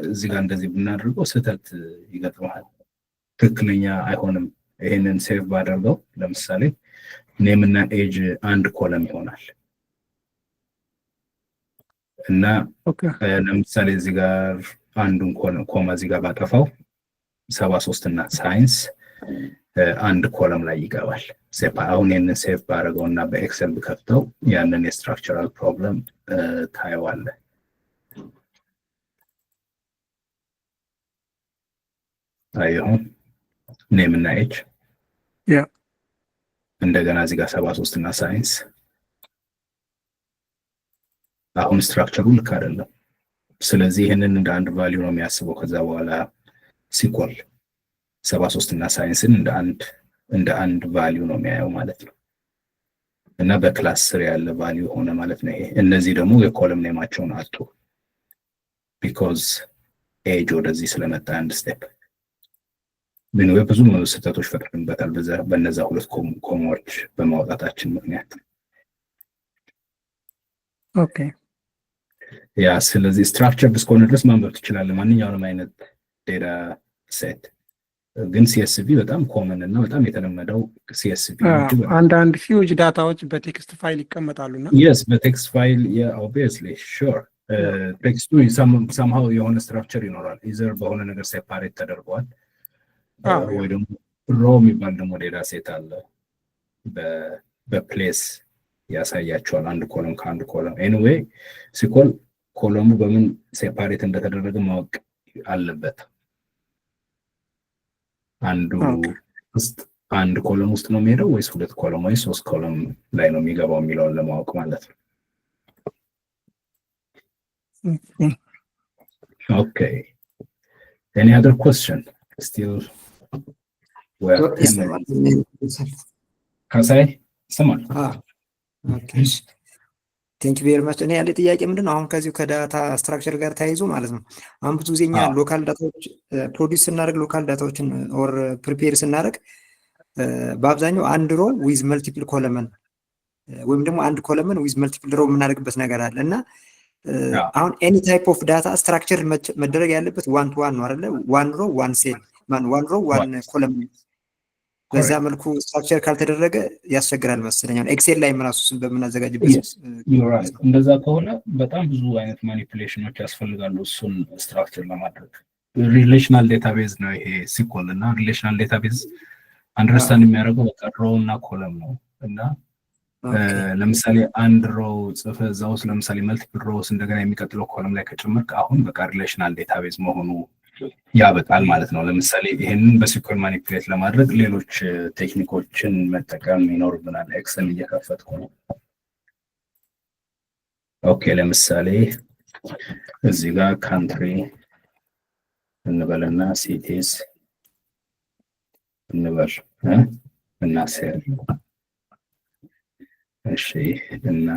እዚህ ጋር እንደዚህ ብናደርገው ስህተት ይገጥማል፣ ትክክለኛ አይሆንም። ይሄንን ሴቭ ባደርገው ለምሳሌ ኔም እና ኤጅ አንድ ኮለም ይሆናል እና ለምሳሌ እዚህ ጋር አንዱን ኮማ እዚህ ጋር ባጠፋው 73 እና ሳይንስ አንድ ኮለም ላይ ይገባል። አሁን ይሄንን ሴቭ ባደርገውና በኤክሰል ብከፍተው ያንን የስትራክቸራል ፕሮብለም ታየዋለ። አይሁን ኔም እና ኤጅ እንደገና እዚህ ጋር 73 እና ሳይንስ። አሁን ስትራክቸሩ ልክ አይደለም። ስለዚህ ይሄንን እንደ አንድ ቫልዩ ነው የሚያስበው። ከዛ በኋላ ሲኮል 73 እና ሳይንስን እንደ አንድ ቫልዩ ነው የሚያየው ማለት ነው። እና በክላስ ስር ያለ ቫልዩ ሆነ ማለት ነው። ይሄ እነዚህ ደግሞ የኮለም ኔማቸውን አጡ ቢኮዝ ኤጅ ወደዚህ ስለመጣ አንድ ስቴፕ ምን ብዙ ስህተቶች ፈጥረንበታል በነዛ ሁለት ኮማዎች በማውጣታችን ምክንያት። ኦኬ ያ ስለዚህ ስትራክቸር እስከሆነ ድረስ ማንበብ ትችላለህ ማንኛውንም አይነት ዴታ ሴት። ግን ሲኤስቪ በጣም ኮመን እና በጣም የተለመደው ሲኤስቪ አንዳንድ ሂውጅ ዳታዎች በቴክስት ፋይል ይቀመጣሉና yes በቴክስት ፋይል obviously sure ቴክስቱ somehow የሆነ ስትራክቸር ይኖራል ኢዘር በሆነ ነገር ሴፓሬት ተደርጓል ወይ ደግሞ ሮ የሚባል ደግሞ ዴታ ሴት አለ በፕሌስ ያሳያቸዋል አንድ ኮለም ከአንድ ኮለም ኤኒዌይ ሲኮል ኮለሙ በምን ሴፓሬት እንደተደረገ ማወቅ አለበት። አንድ ኮለም ውስጥ ነው የሚሄደው ወይስ ሁለት ኮለም ወይ ሶስት ኮለም ላይ ነው የሚገባው የሚለውን ለማወቅ ማለት ነው። Okay. Any other question? Still well. Kasai? Someone. Okay. ቴንክ ዩ ቬሪ ማች። እኔ ያለ ጥያቄ ምንድነው አሁን ከዚሁ ከዳታ ስትራክቸር ጋር ተያይዞ ማለት ነው አሁን ብዙ ጊዜ እኛ ሎካል ዳታዎች ፕሮዲዩስ ስናደርግ ሎካል ዳታዎችን ኦር ፕሪፔር ስናደርግ በአብዛኛው አንድ ሮ ዊዝ መልቲፕል ኮለመን ወይም ደግሞ አንድ ኮለመን ዊዝ መልቲፕል ሮ የምናደርግበት ነገር አለ እና አሁን ኤኒ ታይፕ ኦፍ ዳታ ስትራክቸር መደረግ ያለበት ዋን ቱ ዋን ነው አይደለ? ዋን ሮ ዋን ሴል ዋን ሮ ዋን ኮለመን በዛ መልኩ ስትራክቸር ካልተደረገ ያስቸግራል መሰለኝ። ኤክሴል ላይ ራሱ በምናዘጋጅበት እንደዛ ከሆነ በጣም ብዙ አይነት ማኒፑሌሽኖች ያስፈልጋሉ እሱን ስትራክቸር ለማድረግ። ሪሌሽናል ዴታቤዝ ነው ይሄ ሲኮል እና ሪሌሽናል ዴታቤዝ አንደርስታንድ የሚያደርገው በቃ ሮው እና ኮለም ነው እና ለምሳሌ አንድ ሮው ጽፈ እዛ ውስጥ ለምሳሌ መልቲፕል ሮውስ እንደገና የሚቀጥለው ኮለም ላይ ከጨመርክ አሁን በቃ ሪሌሽናል ዴታቤዝ መሆኑ ያበቃል ማለት ነው። ለምሳሌ ይሄንን በሲኮል ማኒፑሌት ለማድረግ ሌሎች ቴክኒኮችን መጠቀም ይኖርብናል። ኤክሰል እየከፈትኩ ነው። ኦኬ ለምሳሌ እዚህ ጋር ካንትሪ እንበልና ሲቲስ እንበል እና ሴል እሺ እና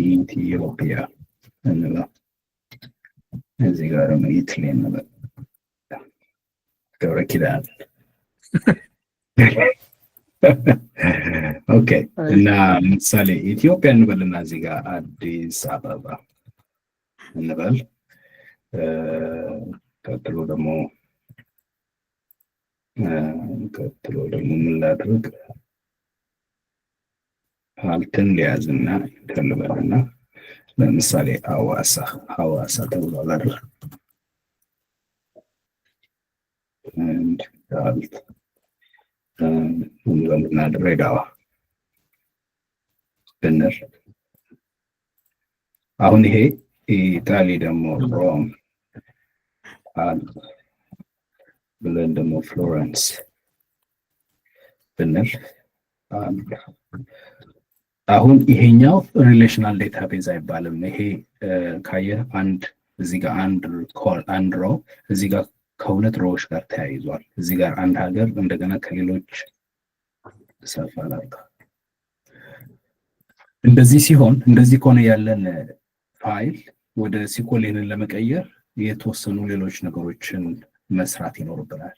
ኢትዮጵያ እንበል እዚህ ጋር ነው ኢትሊ እንበል ገብረ ኪዳን ኦኬ እና ለምሳሌ ኢትዮጵያ እንበልና እዚህ ጋር አዲስ አበባ እንበል ቀጥሎ ደግሞ ምን ላድርግ አልትን ሊያዝና እንበልና ለምሳሌ ሐዋሳ ተብሏል አይደል እንበልና ድሬዳዋ ብንል አሁን ይሄ ኢጣሊ ደግሞ ሮም ብለን ደግሞ ፍሎረንስ ብንል አሁን ይሄኛው ሪሌሽናል ዴታቤዝ አይባልም። ይሄ ካየህ እዚህ ጋር አንድ ሮ እዚህ ጋር ከሁለት ሮዎች ጋር ተያይዟል። እዚህ ጋር አንድ ሀገር እንደገና ከሌሎች ሰፋላታ እንደዚህ ከሆነ ያለን ፋይል ወደ ሲኮሌንን ለመቀየር የተወሰኑ ሌሎች ነገሮችን መስራት ይኖርብናል።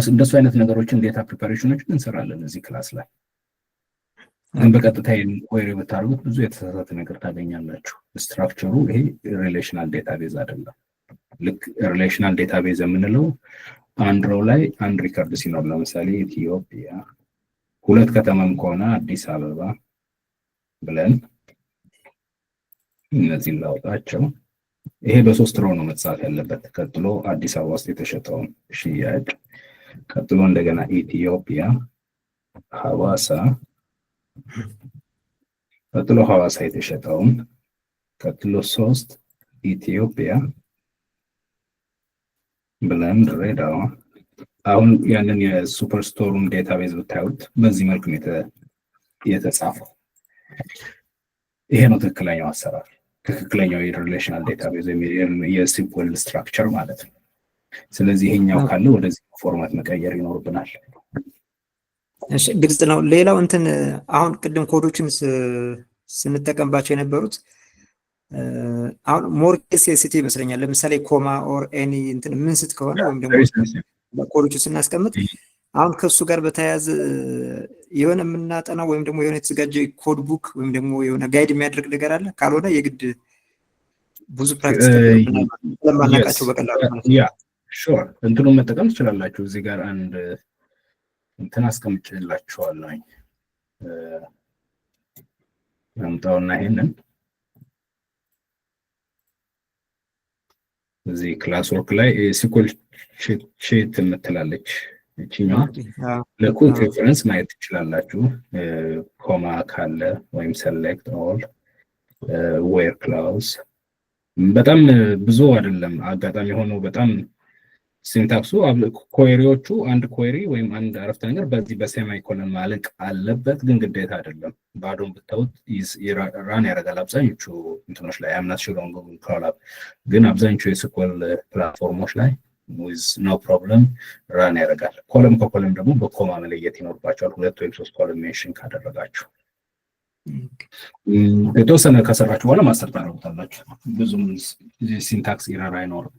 እንደሱ አይነት ነገሮችን ዴታ ፕሪፓሬሽኖችን እንሰራለን እዚህ ክላስ ላይ። ግን በቀጥታ ኢንኳይሪ ብታደርጉት ብዙ የተሳሳተ ነገር ታገኛላችሁ። ስትራክቸሩ ይሄ ሪሌሽናል ዴታቤዝ አይደለም። ልክ ሪሌሽናል ዴታቤዝ የምንለው አንድ ሮው ላይ አንድ ሪከርድ ሲኖር ለምሳሌ ኢትዮጵያ ሁለት ከተማም ከሆነ አዲስ አበባ ብለን እነዚህን ላውጣቸው። ይሄ በሶስት ሮው ነው መጻፍ ያለበት። ቀጥሎ አዲስ አበባ ውስጥ የተሸጠውን ሽያጭ፣ ቀጥሎ እንደገና ኢትዮጵያ ሐዋሳ፣ ቀጥሎ ሐዋሳ የተሸጠውን፣ ቀጥሎ 3 ኢትዮጵያ ብለን ድሬዳዋ። አሁን ያንን የሱፐር ስቶሩን ዴታቤዝ ብታዩት በዚህ መልኩ ነው የተጻፈው። ይሄ ነው ትክክለኛው አሰራር፣ ትክክለኛው የሪሌሽናል ዴታቤዝ የሲምፕል ስትራክቸር ማለት ነው። ስለዚህ ይሄኛው ካለ ወደዚህ ፎርማት መቀየር ይኖርብናል። እሺ ግልጽ ነው። ሌላው አሁን ቅድም ኮዶችን ስንጠቀምባቸው የነበሩት አሁን ሞር ሴንሲቲቭ ይመስለኛል። ለምሳሌ ኮማ ኦር ኤኒ ምንስት ከሆነ ወይም ደግሞ ኮዶችን ስናስቀምጥ አሁን ከሱ ጋር በተያያዘ የሆነ የምናጠናው ወይም ደግሞ የሆነ የተዘጋጀ ኮድ ቡክ ወይም ደግሞ የሆነ ጋይድ የሚያደርግ ነገር አለ። ካልሆነ የግድ ብዙ ፕራክቲስ ስለማናውቃቸው በቀላሉ ሹር እንትኑን መጠቀም ትችላላችሁ። እዚህ ጋር አንድ አስቀምጬላችኋለሁ። አምጣውና ይሄንን እዚህ ክላስ ወርክ ላይ ሲኮል ሺት የምትላለች እቺኛዋ ለኩክ ሬፈረንስ ማየት ትችላላችሁ። ኮማ ካለ ወይም ሴሌክት ኦል ዌር ክላውዝ በጣም ብዙ አይደለም። አጋጣሚ ሆኖ በጣም ሲንታክሱ ኮዌሪዎቹ አንድ ኮዌሪ ወይም አንድ አረፍተ ነገር በዚህ በሴማይኮለን ማለቅ አለበት፣ ግን ግዴታ አይደለም። ባዶን ብታዩት ራን ያደርጋል አብዛኞቹ እንትኖች ላይ አምናት ሹር ኦን ጉግል ኮላብ፣ ግን አብዛኞቹ የስኩል ፕላትፎርሞች ላይ ዊዝ ኖ ፕሮብለም ራን ያደርጋል። ኮለም ከኮለም ደግሞ በኮማ መለየት ይኖርባቸዋል። 2 ወይም 3 ኮለም ሜንሽን ካደረጋችሁ የተወሰነ ከሰራችሁ በኋላ ማስተር ታደርጉታላችሁ። ብዙም ሲንታክስ ኢረር አይኖርም።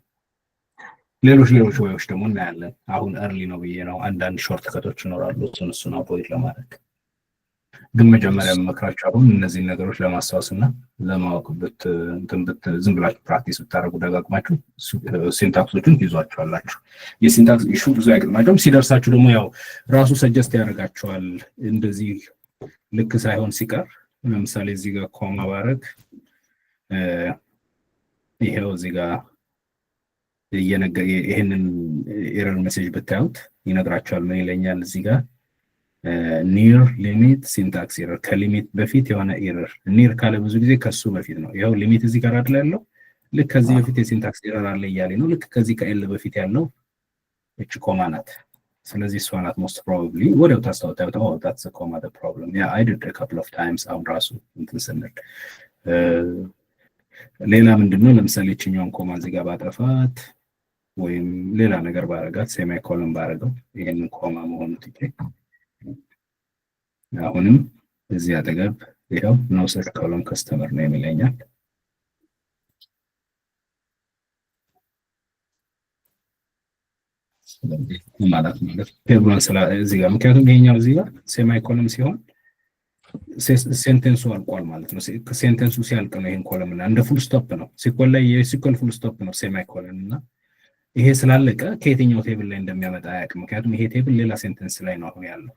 ሌሎች ወይዎች ደግሞ እናያለን። አሁን እርሊ ነው ብዬ ነው። አንዳንድ ሾርት ከቶች ይኖራሉ። እሱን አፖይንት ለማድረግ ግን መጀመሪያ መክራችሁ አሁን እነዚህ ነገሮች ለማስታወስና ለማወቅ ዝም ብላችሁ ፕራክቲስ ብታደርጉ ደጋግማችሁ ሲንታክሶችን ትይዟቸዋላችሁ። የሲንታክስ ኢሹ ብዙ አይገጥማቸውም። ሲደርሳችሁ ደግሞ ያው ራሱ ሰጀስት ያደርጋቸዋል እንደዚህ ልክ ሳይሆን ሲቀር። ለምሳሌ እዚህ ጋር ኮማ ባረግ ይሄው እዚህ ጋር ይሄንን ኤረር ሜሴጅ ብታዩት ይነግራቸዋል። ምን ይለኛል እዚህ ጋር ኒር ሊሚት ሲንታክስ ኤረር፣ ከሊሚት በፊት የሆነ ኤረር። ኒር ካለ ብዙ ጊዜ ከሱ በፊት ነው። ይሄው ሊሚት እዚህ ጋር አይደል ያለው፣ ልክ ከዚህ በፊት የሲንታክስ ኤረር አለ እያለ ነው። ልክ ከዚህ ከኤል በፊት ያለው እቺ ኮማ ናት። ስለዚህ እሷ ናት ሞስት ፕሮባብሊ ወዲያው ታስታውታው ኦ that's a comma the problem. yeah I did a couple of times አሁን ራሱ እንትን ስንል ሌላ ምንድነው ለምሳሌ እቺኛውን ኮማ እዚህ ጋር ባጠፋት ወይም ሌላ ነገር ባረጋት ሴሚኮሎን ባረጋው ይሄንን ኮማ መሆኑ ትቼ አሁንም እዚህ አጠገብ ይሄው no such column customer ነው የሚለኛል። ማለት ቴብሉን እዚህ ጋር ምክንያቱም ይሄኛው እዚህ ጋር ሴሚኮሎን ሲሆን ሴንቴንሱ አልቋል ማለት ነው። ሴንቴንሱ ሲያልቅ ነው ይሄን ኮለም እና እንደ ፉል ስቶፕ ነው። ሲኮል ላይ የሲኮል ፉል ስቶፕ ነው ሴሚኮሎን እና ይሄ ስላለቀ ከየትኛው ቴብል ላይ እንደሚያመጣ አያውቅም። ምክንያቱም ይሄ ቴብል ሌላ ሴንቴንስ ላይ ነው አሁን ያለው።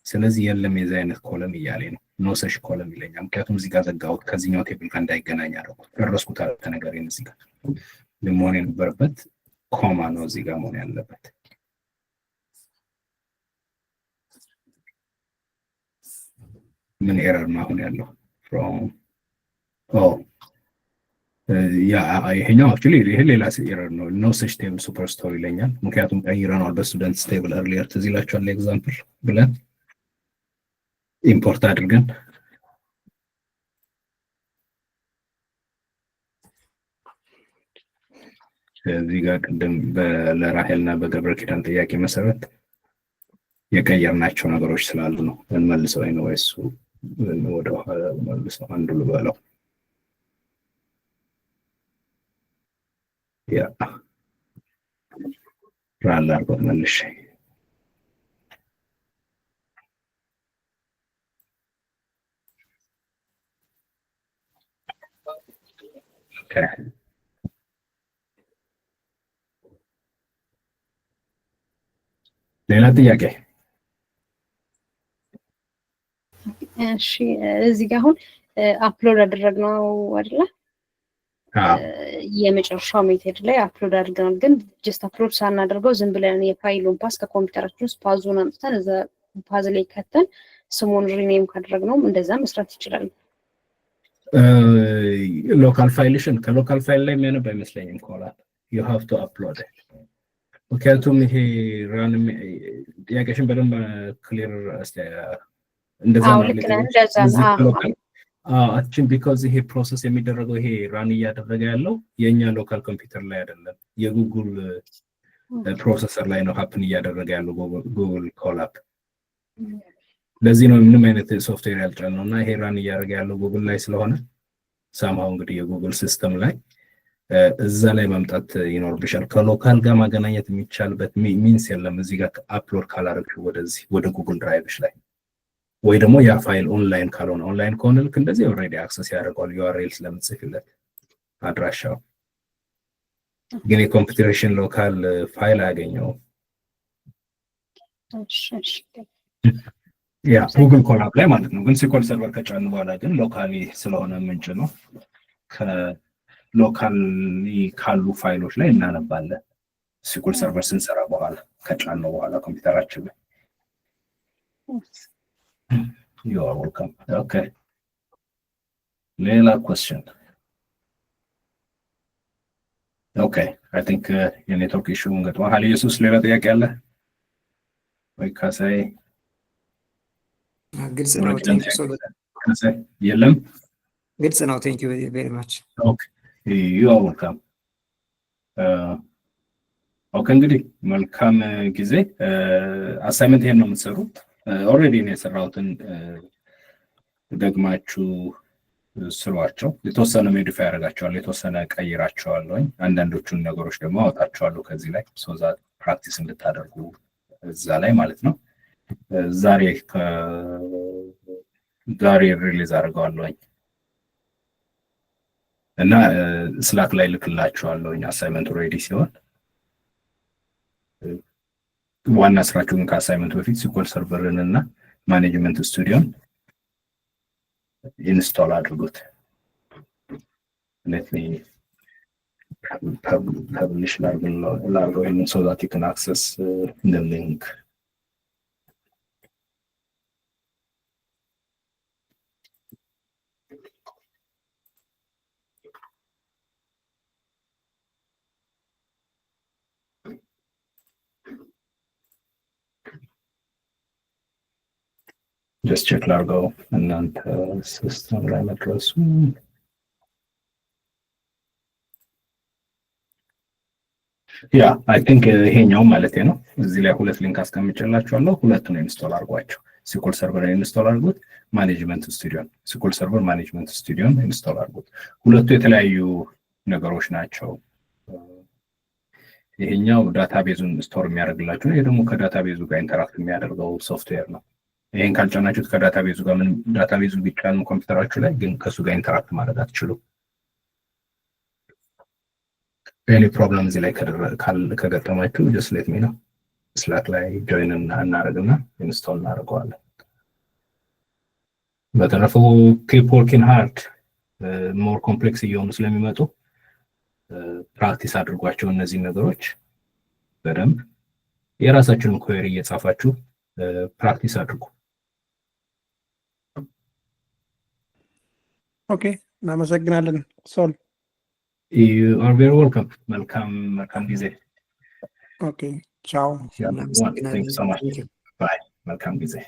ስለዚህ የለም የዚህ አይነት ኮለም እያለኝ ነው ኖ ሰሽ ኮለም ይለኛል። ምክንያቱም እዚህ ጋር ዘጋሁት ከዚህኛው ቴብል ጋር እንዳይገናኝ አደረኩት። ደረስኩት አለ ነገር እዚህ ጋር ለመሆን የነበረበት ኮማ ነው እዚህ ጋር መሆን ያለበት። ምን ኤረር ነው አሁን ያለው from ይሄኛው actually ይሄ ሌላ ኤረር ነው no such table superstore ይለኛል። ምክንያቱም ቀይረናል በስቱደንትስ ቴብል earlier ትዝ ይላችኋል ኤግዛምፕል ብለን ኢምፖርት አድርገን እዚህ ጋር ቅድም ለራሄልና በገብረ ኪዳን ጥያቄ መሰረት የቀየርናቸው ነገሮች ስላሉ ነው። እንመልሰው ነው ወይስ ወደ ኋላ መልሰው አንዱ ልበለው? ያ ራላ አርጎ መልሼ ኦኬ ሌላ ጥያቄ? እሺ እዚህ ጋር አሁን አፕሎድ አደረግነው አይደለ? የመጨረሻው ሜተድ ላይ አፕሎድ አድርገናል። ግን ጀስት አፕሎድ ሳናደርገው ዝም ብለን የፋይሉን ፓስ ከኮምፒውተራችን ውስጥ ፓዙን አምጥተን እዛ ፓዝ ላይ ከተን ስሙን ሪኔም ካደረግነው እንደዛ መስራት ይችላል። ሎካል ፋይልሽን ከሎካል ፋይል ላይ የሚያነብ አይመስለኝም። ኮላት you have to upload it። ምክንያቱም ይሄ ራን ጥያቄሽን በደንብ ክሊር እንደዛ ነው አክቹሊ ቢኮዝ ይሄ ፕሮሰስ የሚደረገው ይሄ ራን እያደረገ ያለው የኛ ሎካል ኮምፒውተር ላይ አይደለም፣ የጉግል ፕሮሰሰር ላይ ነው ሀፕን እያደረገ ያለው ጉግል ኮላፕ። ለዚህ ነው ምንም አይነት ሶፍትዌር ያልጫነው እና ይሄ ራን እያደረገ ያለው ጉግል ላይ ስለሆነ ሳምሃው እንግዲህ የጉግል ሲስተም ላይ እዛ ላይ መምጣት ይኖርብሻል። ከሎካል ጋር ማገናኘት የሚቻልበት ሚንስ የለም። እዚህ ጋር አፕሎድ ካላረግሽ ወደዚህ ወደ ጉግል ድራይቭሽ ላይ ወይ ደግሞ ያ ፋይል ኦንላይን ካልሆነ ኦንላይን ከሆነ ልክ እንደዚህ ኦልሬዲ አክሰስ ያደርጋል ዩአርኤል ስለምትጽፍለት አድራሻው። ግን የኮምፒውተሬሽን ሎካል ፋይል አያገኘው። ያ ጉግል ኮላብ ላይ ማለት ነው። ግን ሲኮል ሰርቨር ከጫን በኋላ ግን ሎካሊ ስለሆነ ምንጭ ነው ሎካል ካሉ ፋይሎች ላይ እናነባለን። ሲኩል ሰርቨር ስንሰራ በኋላ ከጫነው በኋላ ኮምፒውተራችን ላይ you are welcome. Okay, ሌላ question? Okay, I think የኔትወርክ ኢሹ እንገጥማ ሀሊ ኢየሱስ ሌላ ጥያቄ አለ ወይ? ካሳይ ግልጽ ነው። ካሳይ የለም? ግልጽ ነው። thank you very much. Okay, you are welcome. ኦኬ እንግዲህ መልካም ጊዜ። አሳይመንት ይሄን ነው የምትሰሩት። ኦልሬዲ ነው የሰራሁትን ደግማችሁ ስሯቸው። የተወሰነ ሞዲፋይ አደርጋቸዋለሁ፣ የተወሰነ ቀይራቸዋለሁ። አንዳንዶቹን ነገሮች ደግሞ አወጣቸዋለሁ ከዚህ ላይ ሶ ዛት ፕራክቲስ እንድታደርጉ እዛ ላይ ማለት ነው። ዛሬ ዛሬ ሪሊዝ አድርገዋለሁኝ እና ስላክ ላይ ልክላችኋለሁኝ አሳይመንቱ ሬዲ ሲሆን ዋና ስራችሁን ከአሳይመንቱ በፊት ሲኮል ሰርቨርን እና ማኔጅመንት ስቱዲዮን ኢንስቶል አድርጉት። let me publish largo so that you can access the link. Just check largo and then system ላይ መድረሱ ያ አይ ቲንክ ይሄኛው ማለት ነው። እዚህ ላይ ሁለት ሊንክ አስቀምጬላችኋለሁ። ሁለቱን ኢንስቶል አድርጓቸው። ሲኮል ሰርቨር ኢንስቶል አድርጉት፣ ማኔጅመንት ስቱዲዮን ሲኮል ሰርቨር ማኔጅመንት ስቱዲዮን ኢንስቶል አድርጉት። ሁለቱ የተለያዩ ነገሮች ናቸው። ይሄኛው ዳታቤዙን ስቶር የሚያደርግላችሁ ነው። ይሄ ደግሞ ከዳታቤዙ ጋር ኢንተራክት የሚያደርገው ሶፍትዌር ነው። ይሄን ካልጫናችሁት ከዳታቤዙ ጋር ምን ዳታቤዙ ቢጫን ኮምፒውተራችሁ ላይ ግን ከሱ ጋር ኢንተራክት ማድረግ አትችሉም። any problem እዚህ ላይ ከገጠማችሁ just let me know ስላክ ላይ ጆይን እናደርግና ኢንስቶል እናደርገዋለን። በተረፈ keep working hard more complex እየሆኑ ስለሚመጡ ፕራክቲስ አድርጓቸው እነዚህ ነገሮች በደንብ የራሳችሁን ኩዌሪ እየጻፋችሁ ፕራክቲስ አድርጉ። ኦኬ እናመሰግናለን ሶል You are very welcome. Welcome busy. Okay. Ciao. Thank you so much. Bye. Welcome busy.